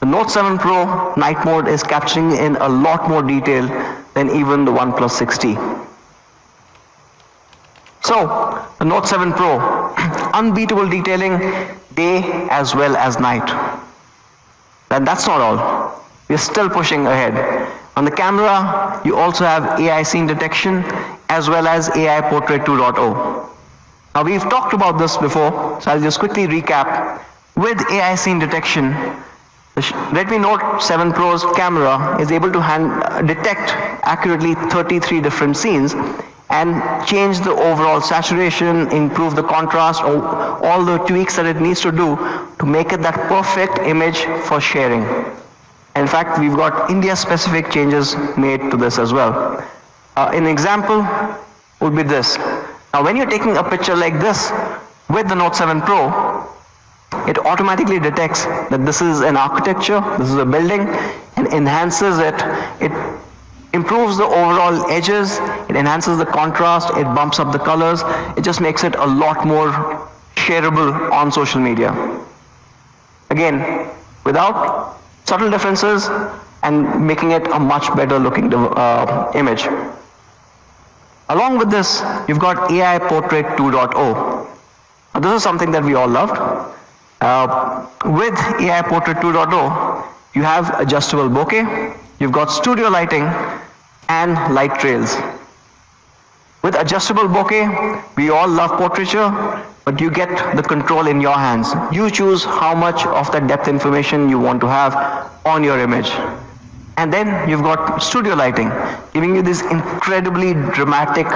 The Note 7 Pro night mode is capturing in a lot more detail than even the OnePlus 60. So, the Note 7 Pro, unbeatable detailing day as well as night. And that's not all. We're still pushing ahead. On the camera, you also have AI scene detection as well as AI Portrait 2.0. Now, we've talked about this before, so I'll just quickly recap. With AI scene detection, the Redmi Note 7 Pro's camera is able to detect accurately 33 different scenes and change the overall saturation, improve the contrast, all the tweaks that it needs to do to make it that perfect image for sharing. In fact, we've got India-specific changes made to this as well. An example would be this. Now, when you're taking a picture like this with the Note 7 Pro, it automatically detects that this is an architecture, this is a building, and enhances it. It improves the overall edges, it enhances the contrast, it bumps up the colors, it just makes it a lot more shareable on social media. Again, without subtle differences and making it a much better looking image. Along with this, you've got AI Portrait 2.0. Now, this is something that we all loved. With AI Portrait 2.0, you have adjustable bokeh, you've got studio lighting, and light trails. With adjustable bokeh, we all love portraiture, but you get the control in your hands. You choose how much of that depth information you want to have on your image. And then you've got studio lighting, giving you these incredibly dramatic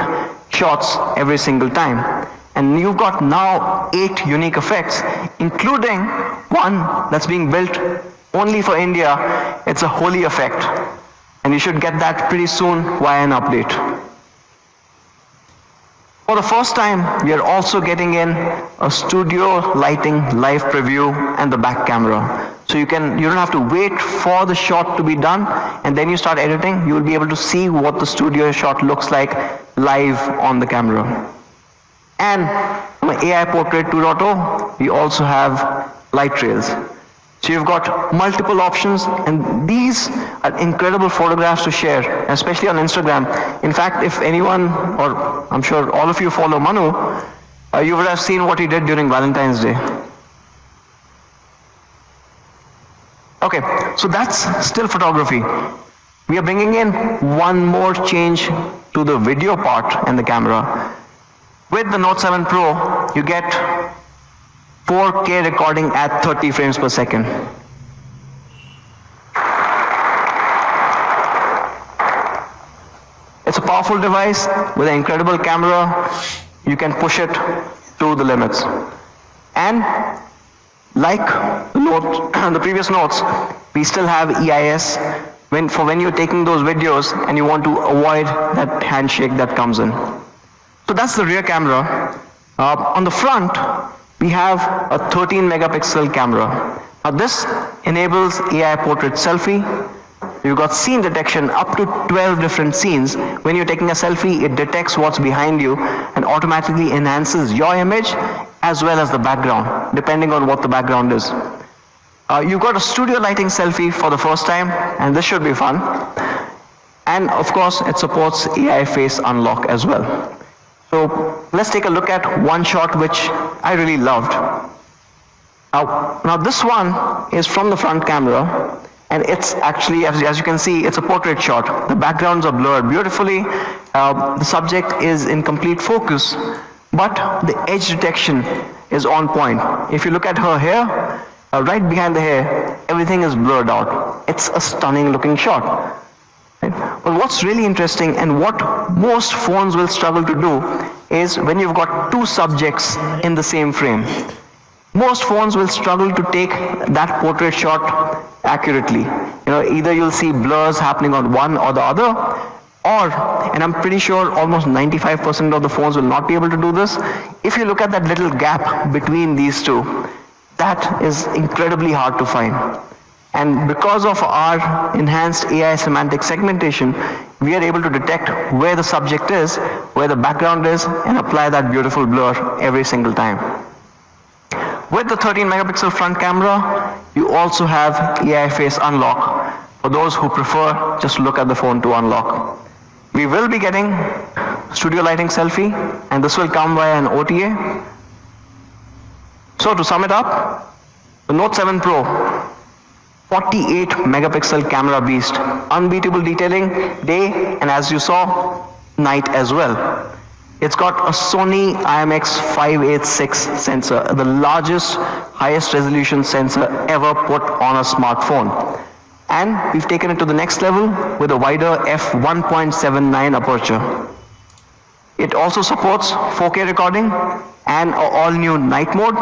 shots every single time. And you've got now 8 unique effects, including one that's being built only for India. It's a Holi effect. And you should get that pretty soon via an update. For the first time, we are also getting in a studio lighting live preview and the back camera. So you don't have to wait for the shot to be done and then you start editing. You will be able to see what the studio shot looks like live on the camera. And from AI Portrait 2.0, we also have light trails. So you've got multiple options, and these are incredible photographs to share, especially on Instagram. In fact, if anyone, or I'm sure all of you follow Manu, you would have seen what he did during Valentine's Day. Okay, so that's still photography. We are bringing in one more change to the video part and the camera. With the Note 7 Pro, you get 4K recording at 30 frames per second. It's a powerful device with an incredible camera. You can push it to the limits. And like the previous notes, we still have EIS when you're taking those videos and you want to avoid that handshake that comes in. So that's the rear camera. On the front, we have a 13 megapixel camera. Now this enables AI Portrait Selfie. You've got scene detection up to 12 different scenes. When you're taking a selfie, it detects what's behind you and automatically enhances your image as well as the background, depending on what the background is. You've got a studio lighting selfie for the first time, and this should be fun. And of course, it supports AI face unlock as well. So let's take a look at one shot which I really loved. Now this one is from the front camera, and it's actually, as you can see, it's a portrait shot. The backgrounds are blurred beautifully. The subject is in complete focus, but the edge detection is on point. If you look at her hair, right behind the hair, everything is blurred out. It's a stunning looking shot. But what's really interesting, and what most phones will struggle to do, is when you've got two subjects in the same frame. Most phones will struggle to take that portrait shot accurately. Either you'll see blurs happening on one or the other, or, and I'm pretty sure almost 95% of the phones will not be able to do this, if you look at that little gap between these two, that is incredibly hard to find. And because of our enhanced AI semantic segmentation, we are able to detect where the subject is, where the background is, and apply that beautiful blur every single time. With the 13 megapixel front camera, you also have AI face unlock for those who prefer just to look at the phone to unlock. We will be getting studio lighting selfie, and this will come via an OTA. So to sum it up, the Note 7 Pro, 48 megapixel camera beast, unbeatable detailing day and, as you saw, night as well. It's got a Sony IMX586 sensor, the largest, highest resolution sensor ever put on a smartphone. And we've taken it to the next level with a wider f1.79 aperture. It also supports 4K recording and an all-new night mode.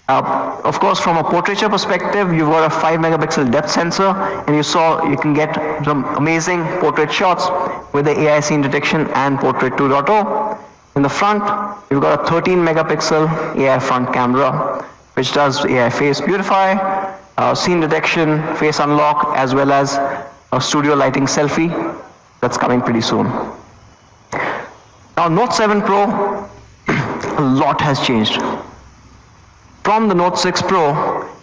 Of course, from a portraiture perspective, you've got a 5 megapixel depth sensor, and you can get some amazing portrait shots with the AI scene detection and Portrait 2.0. In the front, you've got a 13 megapixel AI front camera, which does AI face beautify, scene detection, face unlock, as well as a studio lighting selfie that's coming pretty soon. Now, Note 7 Pro, a lot has changed. From the Note 6 Pro,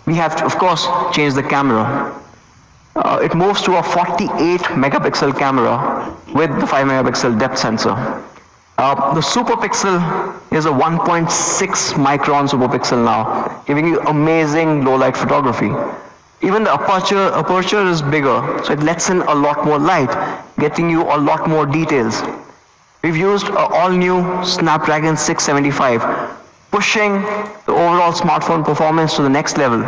we have to, of course, change the camera. It moves to a 48 megapixel camera with the 5 megapixel depth sensor. The super pixel is a 1.6 micron super pixel now, giving you amazing low light photography. Even the aperture is bigger, so it lets in a lot more light, getting you a lot more details. We've used an all-new Snapdragon 675, pushing the overall smartphone performance to the next level.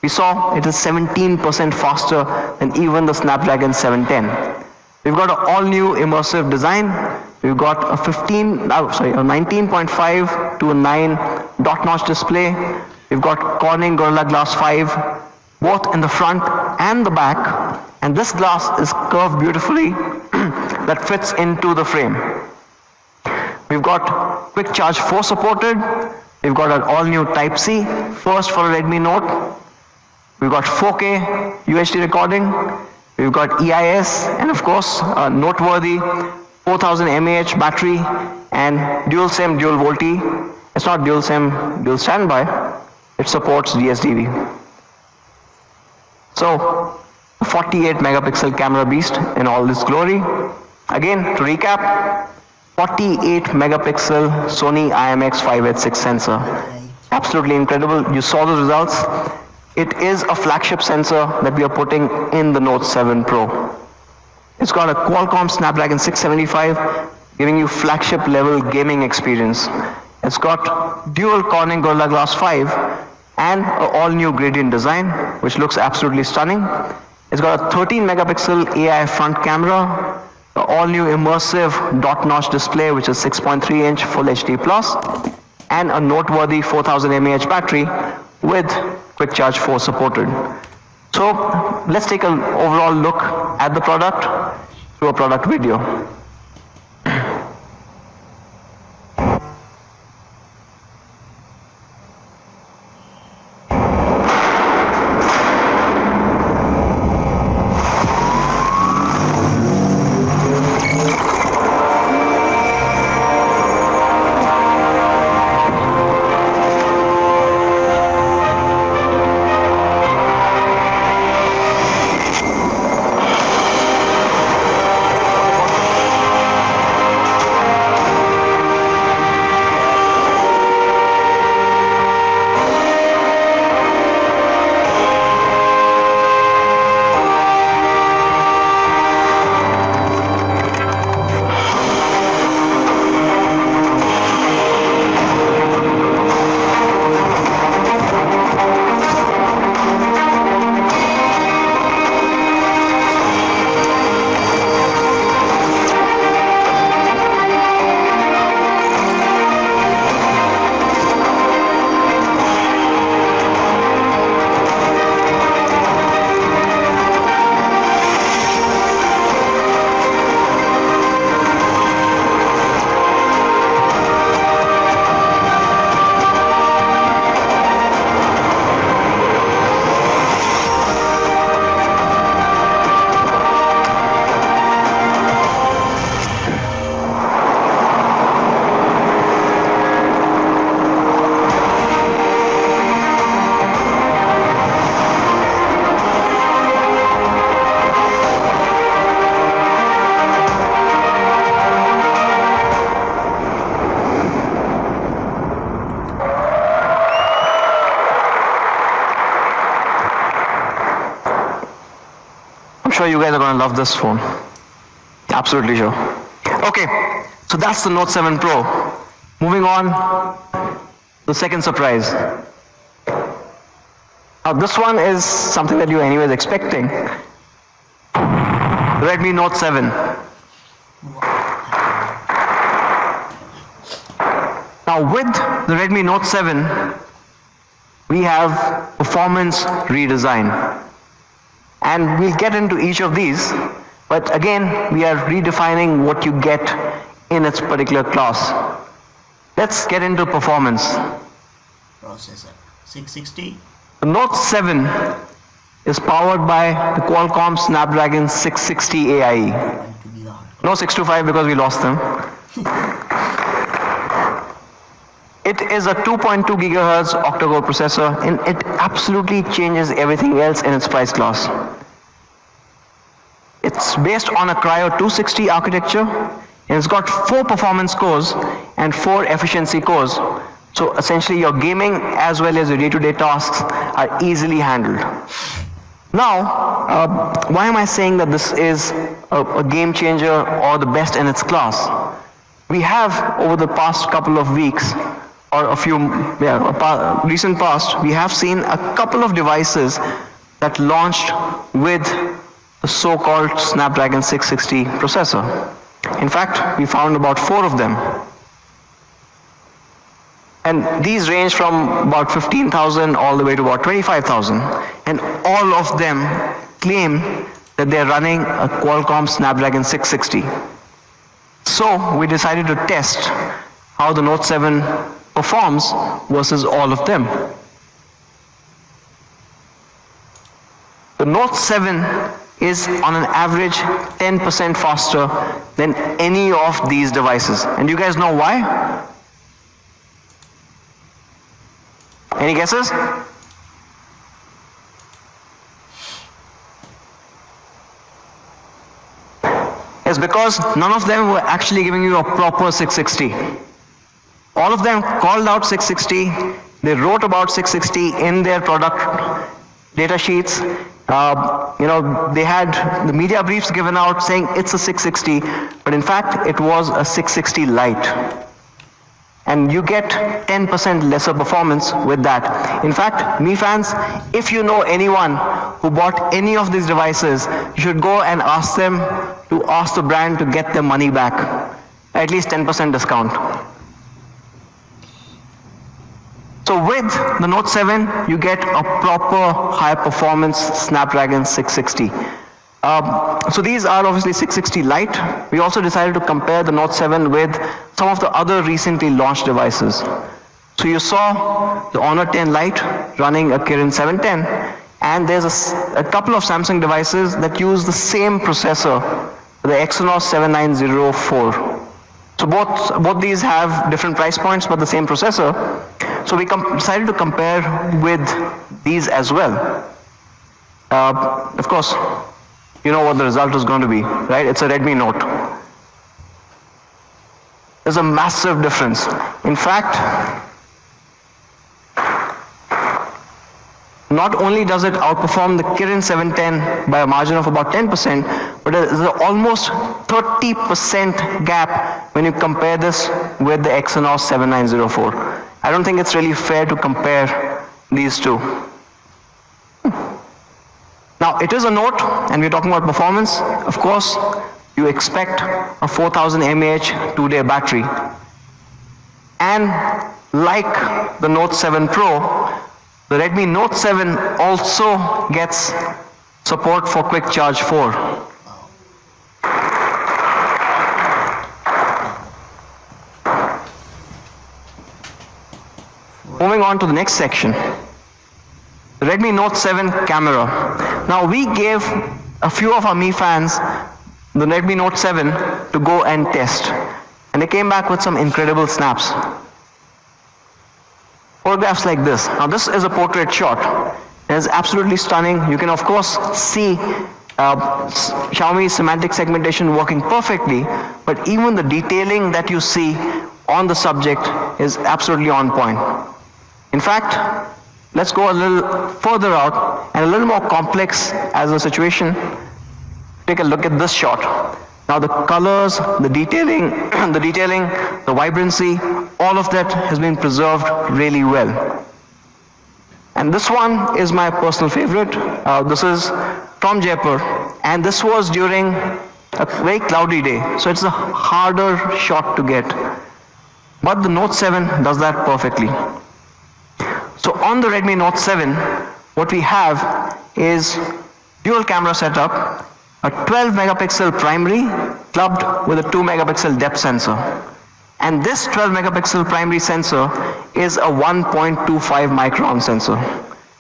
We saw it is 17% faster than even the Snapdragon 710. We've got an all-new immersive design. We've got a 19.5 to a 9 dot notch display. We've got Corning Gorilla Glass 5, both in the front and the back. And this glass is curved beautifully that fits into the frame. We've got Quick Charge 4 supported. We've got an all-new Type-C, first for a Redmi Note. We've got 4K UHD recording. We've got EIS, and of course, a noteworthy 4000 mAh battery and dual SIM, dual VoLTE. It's not dual SIM, dual standby. It supports DSDV. So, a 48 megapixel camera beast in all its glory. Again, to recap, 48 megapixel Sony IMX586 sensor. Absolutely incredible. You saw the results. It is a flagship sensor that we are putting in the Note 7 Pro. It's got a Qualcomm Snapdragon 675, giving you flagship level gaming experience. It's got dual Corning Gorilla Glass 5 and an all-new gradient design, which looks absolutely stunning. It's got a 13 megapixel AI front camera, an all-new immersive dot notch display, which is 6.3 inch Full HD Plus, and a noteworthy 4000 mAh battery with Quick Charge 4 supported. So let's take an overall look at the product through a product video. sure you guys are going to love this phone. Absolutely sure. Okay, so that's the Note 7 Pro. Moving on, the second surprise. Now this one is something that you were anyways expecting. Redmi Note 7. Now with the Redmi Note 7, we have performance redesign. And we'll get into each of these, but again, we are redefining what you get in its particular class. Let's get into performance. Processor 660. The Note 7 is powered by the Qualcomm Snapdragon 660 AIE. 1 gigahertz. No 625 because we lost them. It is a 2.2 gigahertz octa-core processor, and it absolutely changes everything else in its price class. It's based on a Cryo 260 architecture, and it's got 4 performance cores and 4 efficiency cores. So essentially your gaming as well as your day-to-day tasks are easily handled. Now, why am I saying that this is a game changer or the best in its class? We have, over the past couple of weeks, or recent past, we have seen a couple of devices that launched with the so-called Snapdragon 660 processor. In fact, we found about 4 of them. And these range from about 15,000 all the way to about 25,000. And all of them claim that they're running a Qualcomm Snapdragon 660. So we decided to test how the Note 7 performs versus all of them. The Note 7 is on an average 10% faster than any of these devices. And you guys know why? Any guesses? It's because none of them were actually giving you a proper 660. All of them called out 660. They wrote about 660 in their product data sheets. They had the media briefs given out saying it's a 660, but in fact it was a 660 Lite. And you get 10% lesser performance with that. In fact, Mi fans, if you know anyone who bought any of these devices, you should go and ask them to ask the brand to get their money back. At least 10% discount. So with the Note 7, you get a proper high performance Snapdragon 660. So these are obviously 660 Lite. We also decided to compare the Note 7 with some of the other recently launched devices. So you saw the Honor 10 Lite running a Kirin 710, and there's a couple of Samsung devices that use the same processor, the Exynos 7904. So both these have different price points but the same processor. So we decided to compare with these as well. Of course, you know what the result is going to be, right? It's a Redmi Note. There's a massive difference. In fact, not only does it outperform the Kirin 710 by a margin of about 10%, but there's an almost 30% gap when you compare this with the Exynos 7904. I don't think it's really fair to compare these two. Now, it is a Note, and we're talking about performance. Of course, you expect a 4000 mAh 2-day battery. And like the Note 7 Pro, the Redmi Note 7 also gets support for Quick Charge 4. Moving on to the next section. The Redmi Note 7 camera. Now we gave a few of our Mi fans the Redmi Note 7 to go and test. And they came back with some incredible snaps. Photographs like this. Now this is a portrait shot. It is absolutely stunning. You can of course see Xiaomi's semantic segmentation working perfectly, but even the detailing that you see on the subject is absolutely on point. In fact, let's go a little further out and a little more complex as a situation. Take a look at this shot. Now the colors, the detailing, the vibrancy, all of that has been preserved really well. And this one is my personal favorite. This is from Jaipur, and this was during a very cloudy day, so it's a harder shot to get. But the Note 7 does that perfectly. So on the Redmi Note 7, what we have is dual camera setup, a 12 megapixel primary clubbed with a 2 megapixel depth sensor. And this 12 megapixel primary sensor is a 1.25 micron sensor.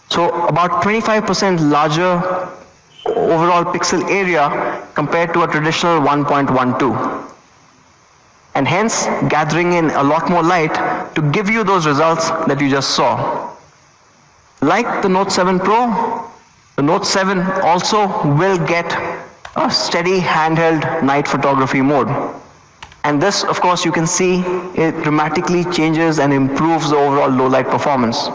So about 25% larger overall pixel area compared to a traditional 1.12. And hence gathering in a lot more light to give you those results that you just saw. Like the Note 7 Pro, the Note 7 also will get a steady handheld night photography mode. And this, of course, you can see it dramatically changes and improves the overall low light performance.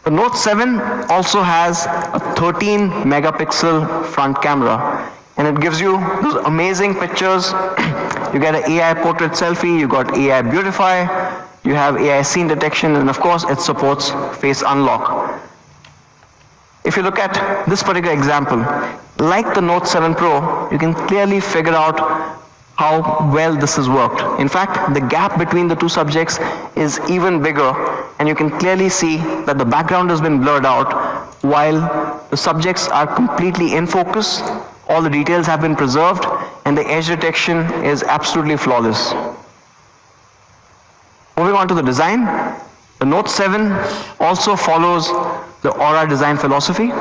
The Note 7 also has a 13 megapixel front camera, and it gives you those amazing pictures. You get an AI portrait selfie, you got AI beautify, you have AI scene detection, and of course it supports face unlock. If you look at this particular example, like the Note 7 Pro, you can clearly figure out how well this has worked. In fact, the gap between the two subjects is even bigger, and you can clearly see that the background has been blurred out while the subjects are completely in focus, all the details have been preserved, and the edge detection is absolutely flawless. Moving on to the design, the Note 7 also follows the Aura design philosophy.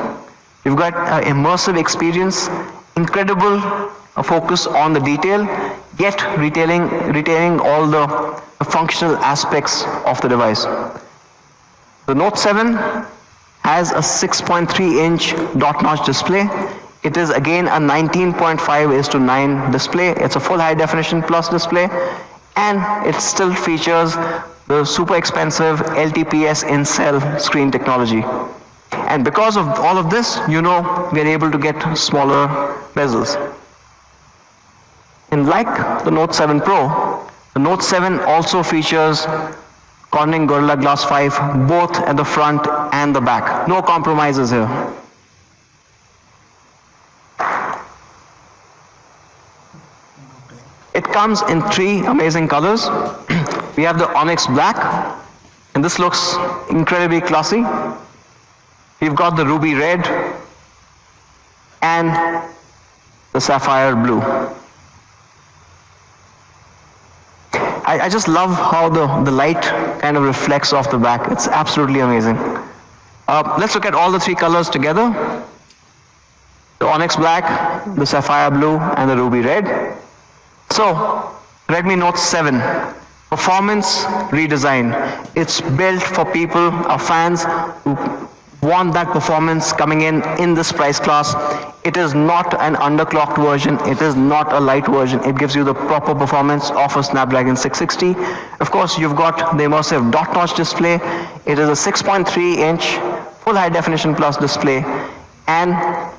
You've got an immersive experience, incredible focus on the detail, yet retaining all the functional aspects of the device. The Note 7 has a 6.3-inch dot notch display. It is again a 19.5:9 display. It's a full high definition plus display, and it still features the super expensive LTPS in-cell screen technology. And because of all of this, you know, we're able to get smaller bezels. And like the Note 7 Pro, the Note 7 also features Corning Gorilla Glass 5 both at the front and the back. No compromises here. It comes in 3 amazing colors. We have the Onyx Black, and this looks incredibly classy. We've got the Ruby Red and the Sapphire Blue. I just love how the light kind of reflects off the back. It's absolutely amazing. Let's look at all the 3 colors together. The Onyx Black, the Sapphire Blue, and the Ruby Red. So, Redmi Note 7, performance redesign. It's built for people, our fans, who want that performance coming in this price class. It is not an underclocked version. It is not a light version. It gives you the proper performance of a Snapdragon 660. Of course, you've got the immersive dot notch display. It is a 6.3-inch full high definition plus display, and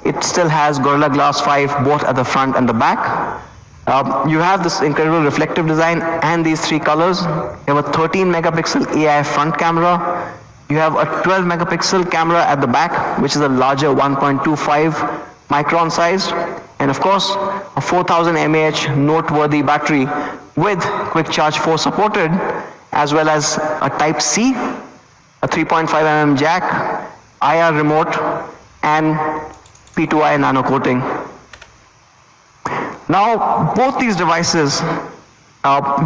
it still has Gorilla Glass 5 both at the front and the back. You have this incredible reflective design and these 3 colors. You have a 13 megapixel AI front camera. You have a 12 megapixel camera at the back, which is a larger 1.25 micron size. And of course, a 4000 mAh noteworthy battery with Quick Charge 4 supported, as well as a Type-C, a 3.5mm jack, IR remote, and P2i nano coating. Now, both these devices,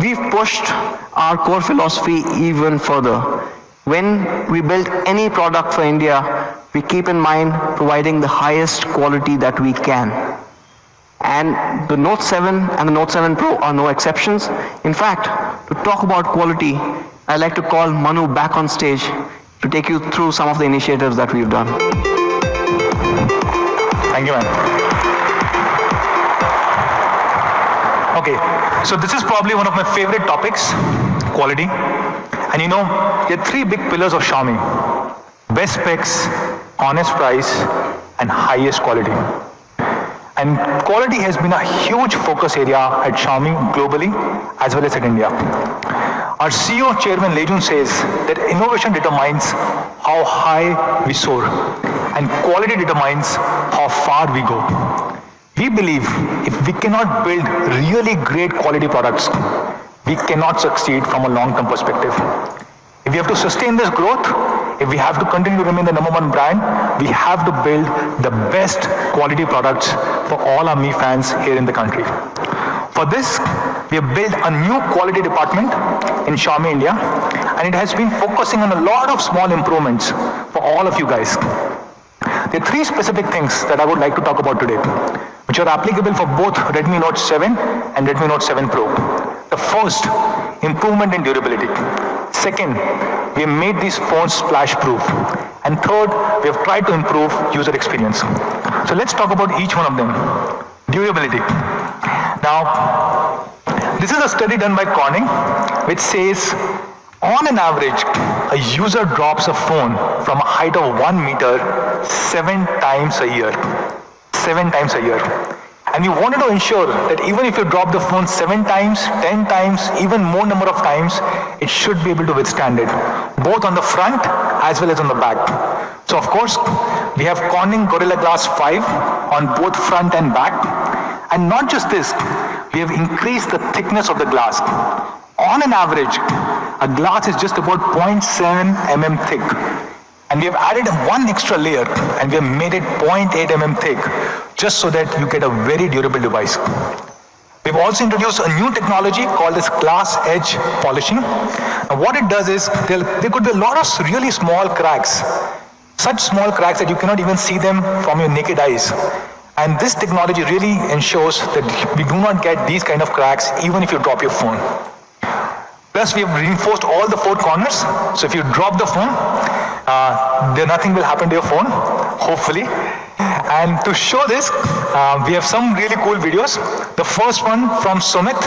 we've pushed our core philosophy even further. When we build any product for India, we keep in mind providing the highest quality that we can. And the Note 7 and the Note 7 Pro are no exceptions. In fact, to talk about quality, I'd like to call Manu back on stage to take you through some of the initiatives that we've done. Thank you, man. Okay, so this is probably one of my favorite topics, quality. And you know, there are 3 big pillars of Xiaomi: best specs, honest price, and highest quality. And quality has been a huge focus area at Xiaomi globally as well as in India. Our CEO Chairman Lei Jun says that innovation determines how high we soar and quality determines how far we go. We believe if we cannot build really great quality products, we cannot succeed from a long-term perspective. If we have to sustain this growth, if we have to continue to remain the #1 brand, we have to build the best quality products for all our Mi fans here in the country. For this, we have built a new quality department in Xiaomi India, and it has been focusing on a lot of small improvements for all of you guys. There are 3 specific things that I would like to talk about today, which are applicable for both Redmi Note 7 and Redmi Note 7 Pro. The first, improvement in durability. Second, we have made these phones splash-proof. And third, we have tried to improve user experience. So let's talk about each one of them. Durability. Now, this is a study done by Corning, which says, on an average, a user drops a phone from a height of 1 meter 7 times a year. 7 times a year. And we wanted to ensure that even if you drop the phone 7 times, 10 times, even more number of times, it should be able to withstand it, both on the front as well as on the back. So of course, we have Corning Gorilla Glass 5 on both front and back. And not just this, we have increased the thickness of the glass. On an average, a glass is just about 0.7 mm thick. And we have added 1 extra layer and we have made it 0.8 mm thick, just so that you get a very durable device. We've also introduced a new technology called as glass edge polishing. Now what it does is, there could be a lot of really small cracks, such small cracks that you cannot even see them from your naked eyes. And this technology really ensures that we do not get these kind of cracks even if you drop your phone. Plus, we have reinforced all the 4 corners, so if you drop the phone, nothing will happen to your phone, hopefully. And to show this, we have some really cool videos. The first one from Sumit,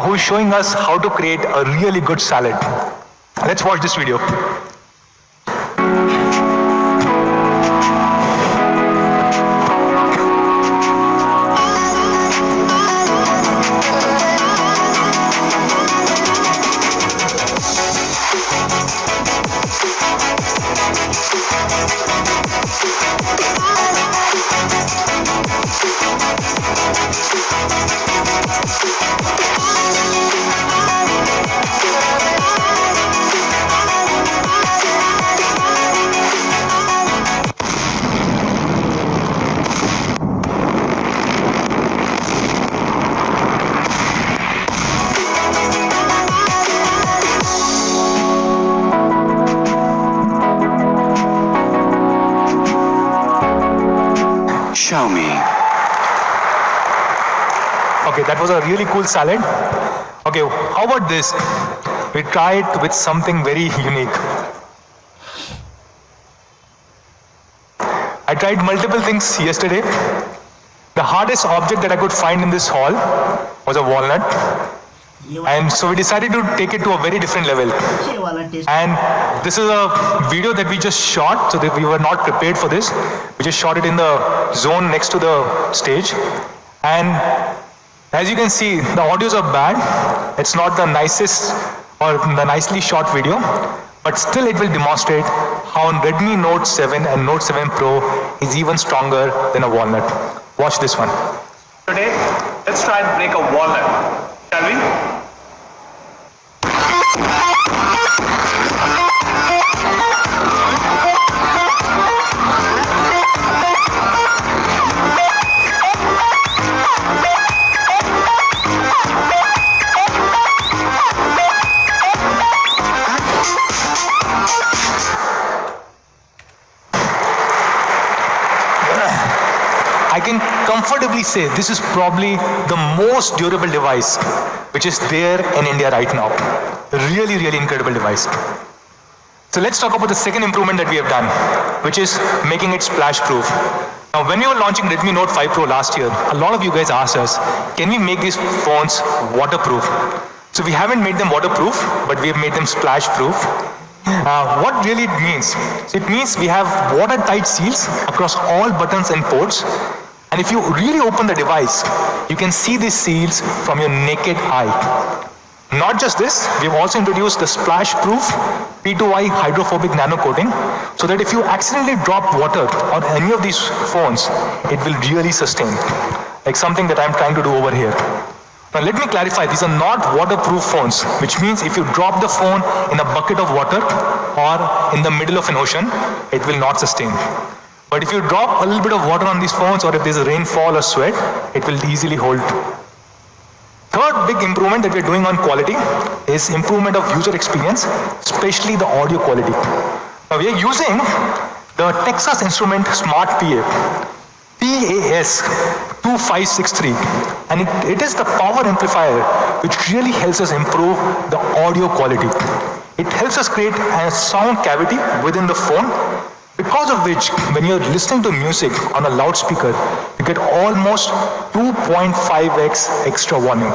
who is showing us how to create a really good salad. Let's watch this video. Xiaomi. Okay, that was a really cool salad. Okay, how about this? We tried with something very unique. I tried multiple things yesterday. The hardest object that I could find in this hall was a walnut. And so we decided to take it to a very different level. And this is a video that we just shot, so that we were not prepared for this. We just shot it in the zone next to the stage. And as you can see, the audios are bad. It's not the nicest or the nicely shot video, but still it will demonstrate how Redmi Note 7 and Note 7 Pro is even stronger than a walnut. Watch this one. Today, let's try and break a walnut, shall we? I can comfortably say this is probably the most durable device which is there in India right now. Really, really incredible device. So let's talk about the second improvement that we have done, which is making it splash proof. Now when we were launching Redmi Note 5 Pro last year, a lot of you guys asked us, can we make these phones waterproof? So we haven't made them waterproof, but we have made them splash proof. What really it means? It means we have watertight seals across all buttons and ports. And And if you really open the device, you can see these seals from your naked eye. Not just this, we've also introduced the splash-proof P2I hydrophobic nano coating, so that if you accidentally drop water on any of these phones, it will really sustain, like something that I'm trying to do over here. Now let me clarify, these are not waterproof phones, which means if you drop the phone in a bucket of water or in the middle of an ocean, it will not sustain. But if you drop a little bit of water on these phones, or if there's a rainfall or sweat, it will easily hold. Third big improvement that we're doing on quality is improvement of user experience, especially the audio quality. Now we are using the Texas Instrument Smart PAS 2563, and it is the power amplifier which really helps us improve the audio quality. It helps us create a sound cavity within the phone, because of which when you're listening to music on a loudspeaker, you get almost 2.5x extra volume.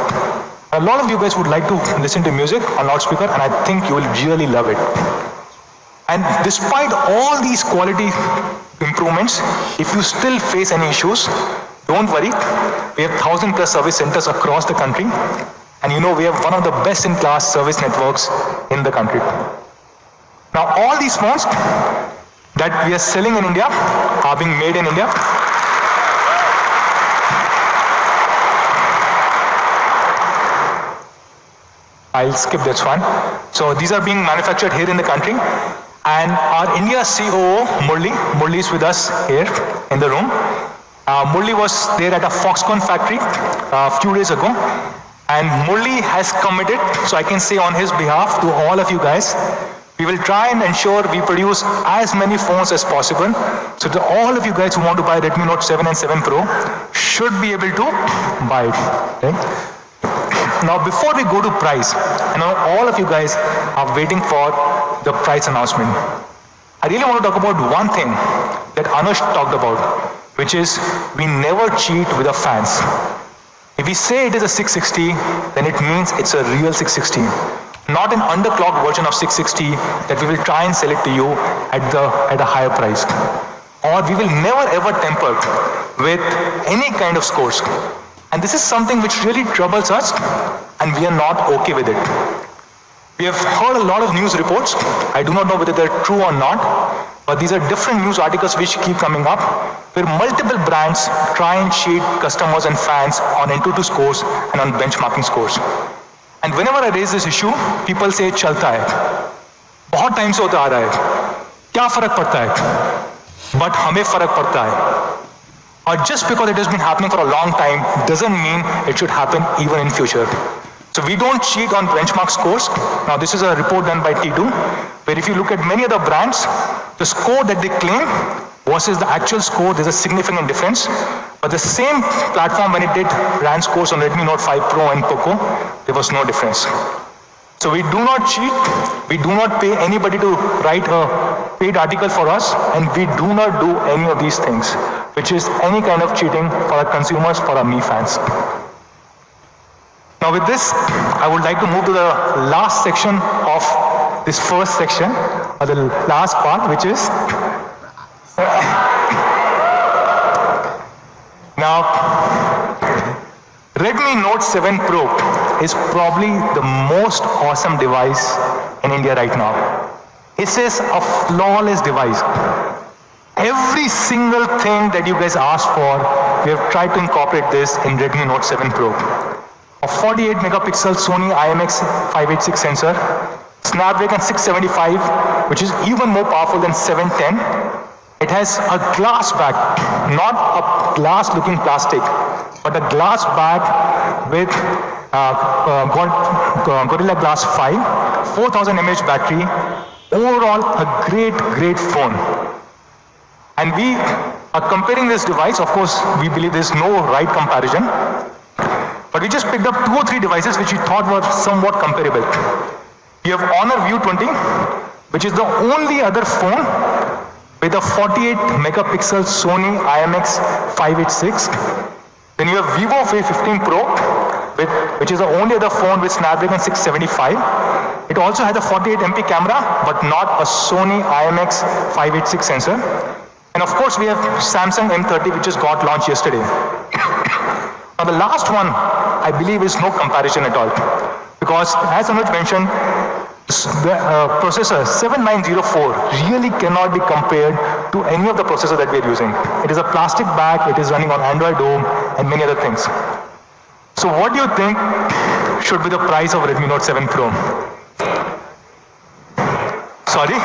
A lot of you guys would like to listen to music on loudspeaker, and I think you will really love it. And despite all these quality improvements, if you still face any issues, don't worry. We have 1,000+ service centers across the country, and you know we have one of the best-in-class service networks in the country. Now all these phones that we are selling in India are being made in India. I'll skip this one. So these are being manufactured here in the country, and our India COO Murli is with us here in the room. Murli was there at a Foxconn factory a few days ago, and Murli has committed, so I can say on his behalf to all of you guys, we will try and ensure we produce as many phones as possible, so that all of you guys who want to buy Redmi Note 7 and 7 Pro should be able to buy it. Okay? Now before we go to price, I know all of you guys are waiting for the price announcement. I really want to talk about one thing that Anush talked about, which is we never cheat with the fans. If we say it is a 660, then it means it's a real 660. Not an underclocked version of 660 that we will try and sell it to you at a higher price. Or we will never ever temper with any kind of scores. And this is something which really troubles us, and we are not okay with it. We have heard a lot of news reports. I do not know whether they're true or not, but these are different news articles which keep coming up, where multiple brands try and cheat customers and fans on AnTuTu scores and on benchmarking scores. And whenever I raise this issue, people say chalta hai, bahut time se hota aa raha hai, kya farak padta hai? But hame farak padta hai. Or just because it has been happening for a long time doesn't mean it should happen even in future. So we don't cheat on benchmark scores. Now this is a report done by T2, where if you look at many other brands, the score that they claim versus the actual score, there's a significant difference. But the same platform, when it did brand scores on Redmi Note 5 Pro and Poco, there was no difference. So we do not cheat, we do not pay anybody to write a paid article for us, and we do not do any of these things, which is any kind of cheating for our consumers, for our Mi fans. Now with this, I would like to move to the last section of this first section, or the last part, which is now Redmi Note 7 Pro is probably the most awesome device in India right now. This is a flawless device. Every single thing that you guys asked for, we have tried to incorporate this in Redmi Note 7 Pro. A 48 megapixel Sony IMX586 sensor, Snapdragon 675, which is even more powerful than 710. It has a glass back, not a glass looking plastic, but a glass back with Gorilla Glass 5, 4000 mAh battery. Overall, a great phone. And we are comparing this device. Of course, we believe there's no right comparison, but we just picked up 2 or 3 devices which we thought were somewhat comparable. You have Honor View 20, which is the only other phone with a 48 megapixel Sony IMX586. Then you have Vivo V15 Pro, which is the only other phone with Snapdragon 675. It also has a 48 MP camera, but not a Sony IMX586 sensor. And of course, we have Samsung M30, which just got launched yesterday. Now, the last one, I believe, is no comparison at all. Because, as Anuj mentioned, the processor 7904 really cannot be compared to any of the processors that we are using. It is a plastic bag, it is running on Android Dome, and many other things. So, what do you think should be the price of Redmi Note 7 Pro? Sorry?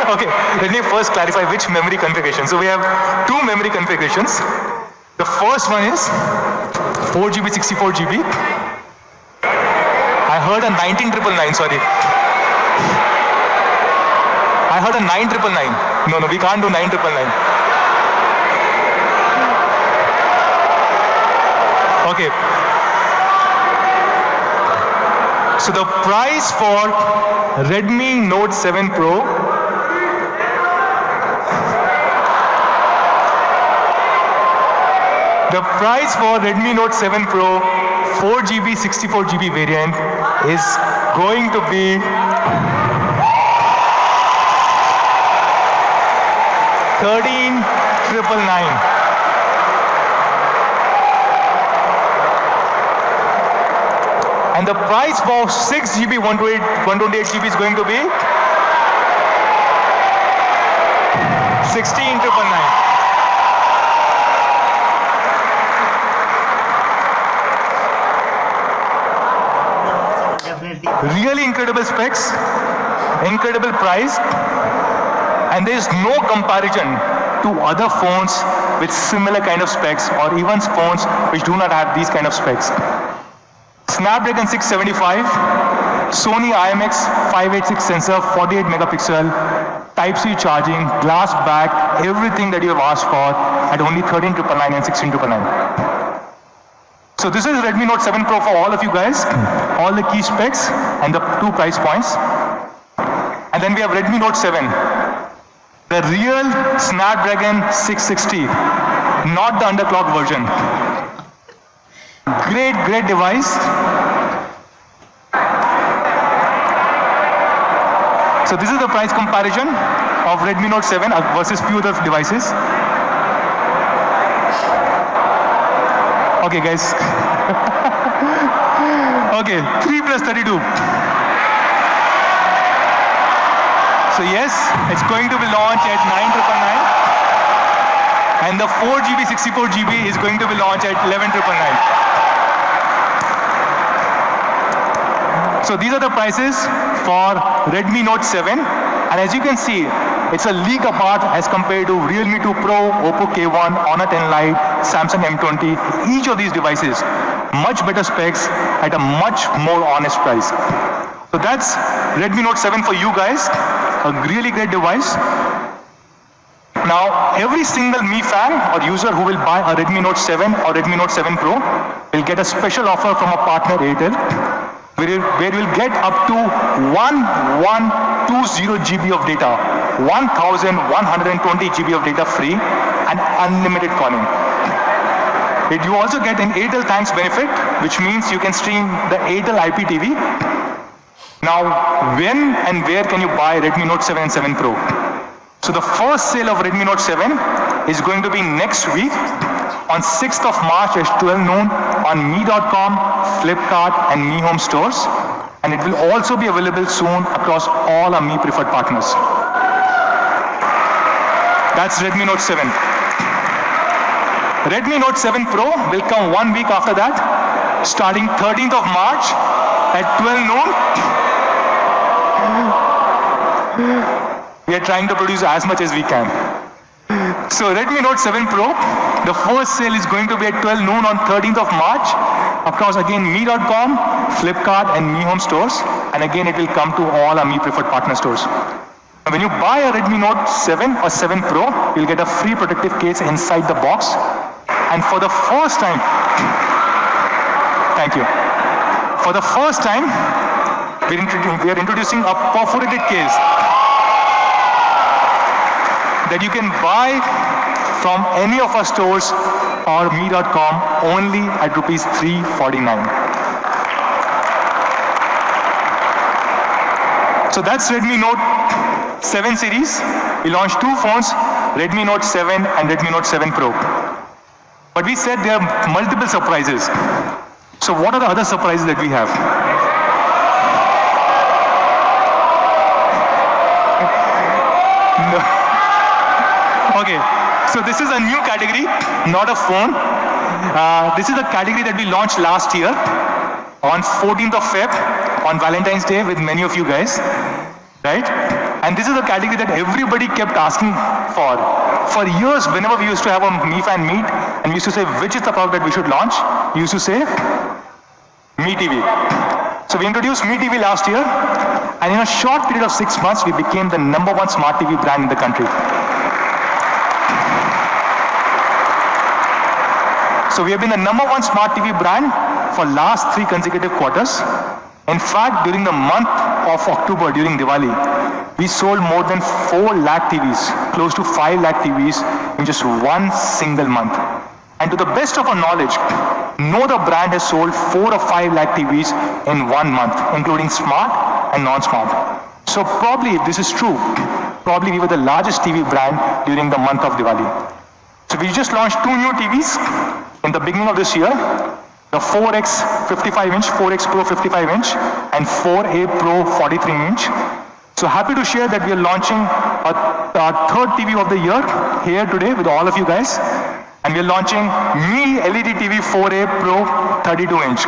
Okay, let me first clarify which memory configuration. So we have two memory configurations. The first one is 4GB, 64GB. I heard a 19999, sorry. I heard a 9999. No, we can't do 9999. Okay. So the price for Redmi Note 7 Pro Redmi Note 7 Pro 4GB, 64GB variant is going to be 13,999. And the price for 6GB, 128GB is going to be 16,999. Definitely. Really incredible specs, incredible price, and there is no comparison to other phones with similar kind of specs or even phones which do not have these kind of specs. Snapdragon 675, Sony IMX 586 sensor, 48 megapixel, Type-C charging, glass back, everything that you have asked for at only 13,999 and 16,999. So this is Redmi Note 7 Pro for all of you guys, all the key specs and the two price points. And then we have Redmi Note 7, the real Snapdragon 660, not the underclocked version. Great device. So this is the price comparison of Redmi Note 7 versus few other devices. Okay, guys. Okay, 3 plus 32. So yes, it's going to be launched at 9,999, and the 4GB, 64GB is going to be launched at 11,999. So these are the prices for Redmi Note 7, and as you can see, it's a league apart as compared to Realme 2 Pro, Oppo K1, Honor 10 Lite, Samsung M20. Each of these devices, much better specs at a much more honest price. So that's Redmi Note 7 for you guys. A really great device. Now, every single Mi fan or user who will buy a Redmi Note 7 or Redmi Note 7 Pro will get a special offer from a partner Airtel, where you will get up to 1120 GB of data, 1120 GB of data free, and unlimited calling. You also get an Airtel Thanks benefit, which means you can stream the Airtel IPTV. Now, when and where can you buy Redmi Note 7 and 7 Pro? So the first sale of Redmi Note 7 is going to be next week on 6th of March at 12 noon on Mi.com, Flipkart and Mi Home stores. And it will also be available soon across all our Mi preferred partners. That's Redmi Note 7. Redmi Note 7 Pro will come 1 week after that, starting 13th of March at 12 noon. We are trying to produce as much as we can. So Redmi Note 7 Pro, the first sale is going to be at 12 noon on 13th of March. Across again Mi.com, Flipkart and Mi Home stores. And again it will come to all our Mi preferred partner stores. When you buy a Redmi Note 7 or 7 Pro, you'll get a free protective case inside the box. And for the first time, thank you. For the first time, we are introducing a perforated case that you can buy from any of our stores or Mi.com only at rupees 349. So that's Redmi Note 7 series. We launched two phones, Redmi Note 7 and Redmi Note 7 Pro. But we said there are multiple surprises. So what are the other surprises that we have? No. Okay, so this is a new category, not a phone. This is a category that we launched last year on 14th of Feb on Valentine's Day with many of you guys, right? And this is a category that everybody kept asking for. For years, whenever we used to have a MeFan meet and we used to say which is the product that we should launch, we used to say MeTV. So we introduced MeTV last year, and in a short period of 6 months, we became the #1 smart TV brand in the country. So we have been the #1 smart TV brand for last 3 consecutive quarters. In fact, during the month of October, during Diwali, we sold more than 4 lakh TVs, close to 5 lakh TVs in just one single month. And to the best of our knowledge, no other brand has sold 4 or 5 lakh TVs in 1 month, including smart and non-smart. So probably, if this is true, probably we were the largest TV brand during the month of Diwali. So we just launched 2 new TVs in the beginning of this year, the 4X 55-inch, 4X Pro 55-inch, and 4A Pro 43-inch. So happy to share that we are launching our 3rd TV of the year here today with all of you guys. And we are launching Mi LED TV 4A Pro 32-inch.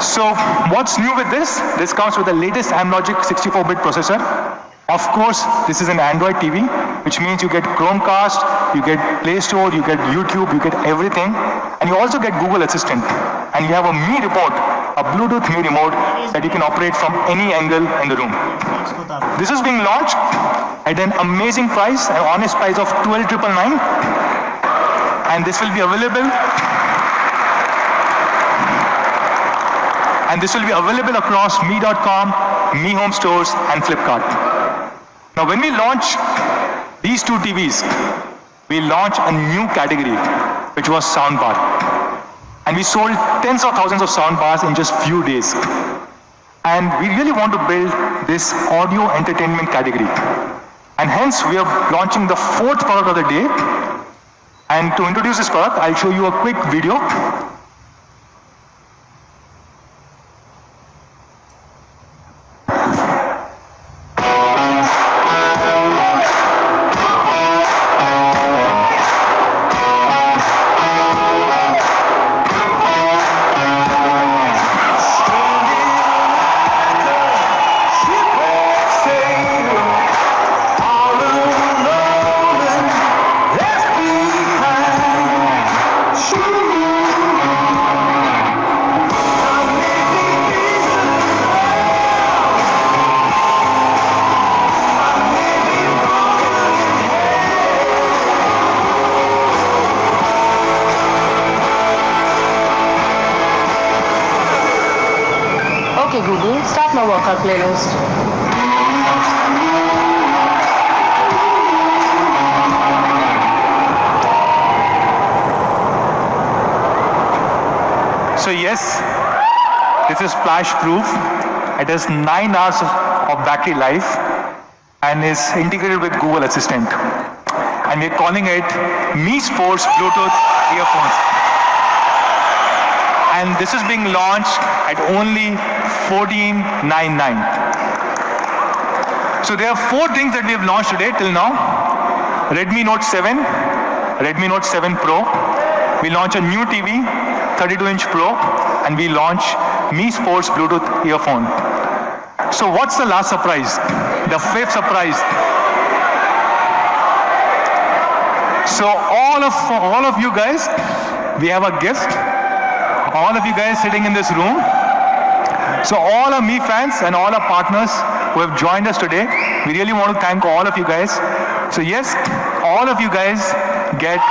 So what's new with this? This comes with the latest Amlogic 64-bit processor. Of course, this is an Android TV, which means you get Chromecast, you get Play Store, you get YouTube, you get everything. And you also get Google Assistant. And you have a Mi remote, a Bluetooth Mi remote that you can operate from any angle in the room. This is being launched at an amazing price, an honest price of 12,999. And this will be available. And this will be available across Mi.com, Mi Home Stores, and Flipkart. Now, when we launch these 2 TVs, we launch a new category, which was soundbar. And we sold tens of thousands of soundbars in just few days. And we really want to build this audio entertainment category. And hence, we are launching the 4th product of the day. And to introduce this product, I'll show you a quick video. Okay Google, start my workout playlist. So yes, this is splash proof. It has 9 hours of battery life and is integrated with Google Assistant. And we're calling it Mi Sports Bluetooth earphones. And this is being launched at only $14,999. So there are 4 things that we have launched today till now. Redmi Note 7, Redmi Note 7 Pro. We launch a new TV, 32-inch Pro, and we launch Mi Sports Bluetooth earphone. So what's the last surprise? The 5th surprise. So all of you guys, we have a gift. All of you guys sitting in this room. So all our Mi fans and all our partners who have joined us today, we really want to thank all of you guys. So yes, all of you guys get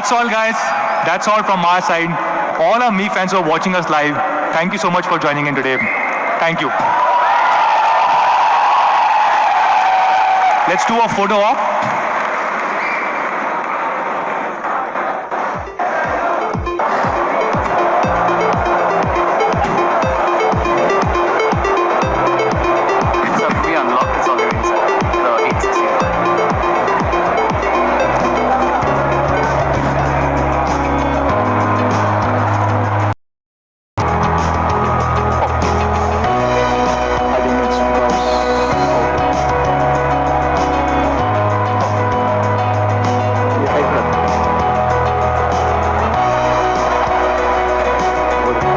That's all, guys. That's all from our side. all our Me fans who are watching us live, thank you so much for joining in today. Thank you. Let's do a photo op. We unlocked this already inside the 860. I think it's because.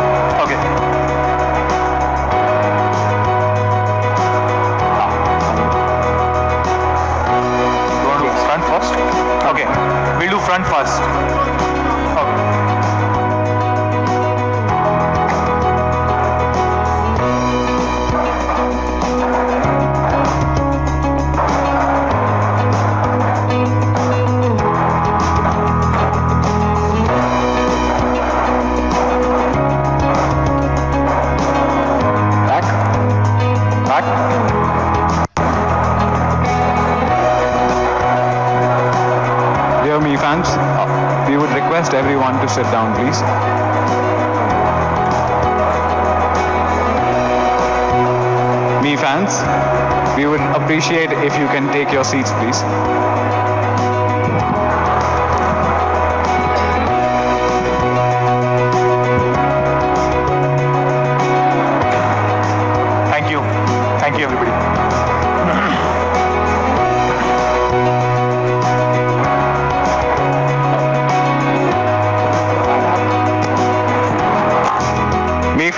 Yeah, okay. You want to do front first? Okay, we'll do front first. Okay. Back. Dear Me fans, we would request everyone to sit down, please. Me fans, we would appreciate if you can take your seats, please. Thank you. Thank you, everybody. Me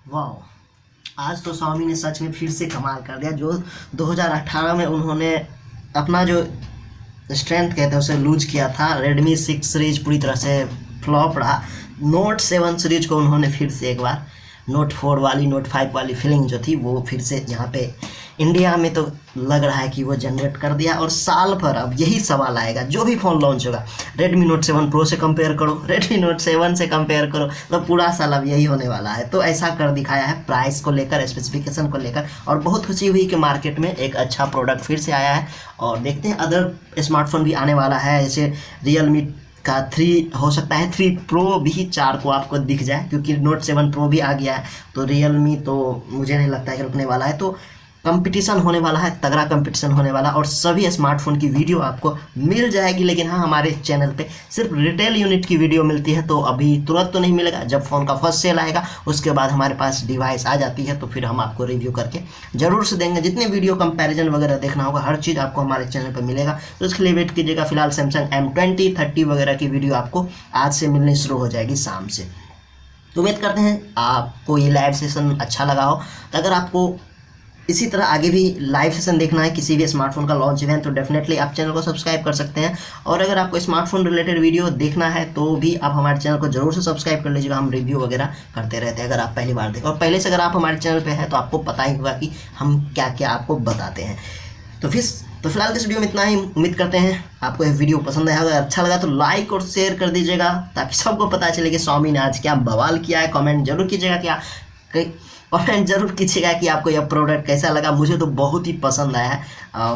वाह, आज तो स्वामी ने सच में फिर से कमाल कर दिया। जो 2018 में उन्होंने अपना जो स्ट्रेंथ कहते हैं उसे लूज किया था, रेडमी 6 सीरीज पूरी तरह से फ्लॉप रहा। नोट 7 सीरीज को उन्होंने फिर से एक बार नोट 4 वाली, नोट 5 वाली फीलिंग जो थी वो फिर से यहाँ पे इंडिया में तो लग रहा है कि वो जनरेट कर दिया। और साल भर अब यही सवाल आएगा, जो भी फ़ोन लॉन्च होगा, रेडमी नोट 7 प्रो से कंपेयर करो, रेडमी नोट 7 से कंपेयर करो, तो पूरा साल अब यही होने वाला है। तो ऐसा कर दिखाया है प्राइस को लेकर, स्पेसिफिकेशन को लेकर, और बहुत खुशी हुई कि मार्केट में एक अच्छा प्रोडक्ट फिर से आया है। और देखते हैं अदर स्मार्टफोन भी आने वाला है, जैसे रियलमी का 3 हो सकता है 3 प्रो भी 4 को आपको दिख जाए, क्योंकि नोट 7 प्रो भी आ गया है। तो रियलमी तो मुझे नहीं लगता है कि रुकने वाला है। तो कंपटीशन होने वाला है, तगड़ा कंपटीशन होने वाला, और सभी स्मार्टफोन की वीडियो आपको मिल जाएगी। लेकिन हाँ, हमारे चैनल पे सिर्फ रिटेल यूनिट की वीडियो मिलती है, तो अभी तुरंत तो नहीं मिलेगा। जब फ़ोन का फर्स्ट सेल आएगा उसके बाद हमारे पास डिवाइस आ जाती है, तो फिर हम आपको रिव्यू करके ज़रूर से देंगे। जितने वीडियो कंपैरिजन वगैरह देखना होगा, हर चीज़ आपको हमारे चैनल पर मिलेगा। तो उसके लिए वेट कीजिएगा। फिलहाल सैमसंग M20, 30 वगैरह की वीडियो आपको आज से मिलनी शुरू हो जाएगी शाम से। तो उम्मीद करते हैं आपको ये लाइव सेशन अच्छा लगा हो। तो अगर आपको इसी तरह आगे भी लाइव सेशन देखना है किसी भी स्मार्टफोन का लॉन्च इवेंट, तो डेफिनेटली आप चैनल को सब्सक्राइब कर सकते हैं। और अगर आपको स्मार्टफोन रिलेटेड वीडियो देखना है तो भी आप हमारे चैनल को जरूर से सब्सक्राइब कर लीजिएगा। हम रिव्यू वगैरह करते रहते हैं अगर आप पहली बार देखें। और पहले से अगर आप हमारे चैनल पर हैं तो आपको पता ही होगा कि हम क्या क्या आपको बताते हैं। तो फिलहाल इस वीडियो में इतना ही। उम्मीद करते हैं आपको यह वीडियो पसंद आया होगा। अच्छा लगा तो लाइक और शेयर कर दीजिएगा, ताकि सबको पता चले कि स्वामी ने आज क्या बवाल किया है। कमेंट जरूर कीजिएगा कमेंट जरूर कीजिएगा कि आपको यह प्रोडक्ट कैसा लगा। मुझे तो बहुत ही पसंद आया है,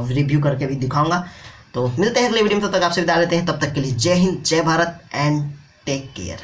रिव्यू करके भी दिखाऊंगा। तो मिलते हैं अगले वीडियो में, तब तक आपसे विदा लेते हैं। तब तक के लिए जय हिंद, जय भारत एंड टेक केयर।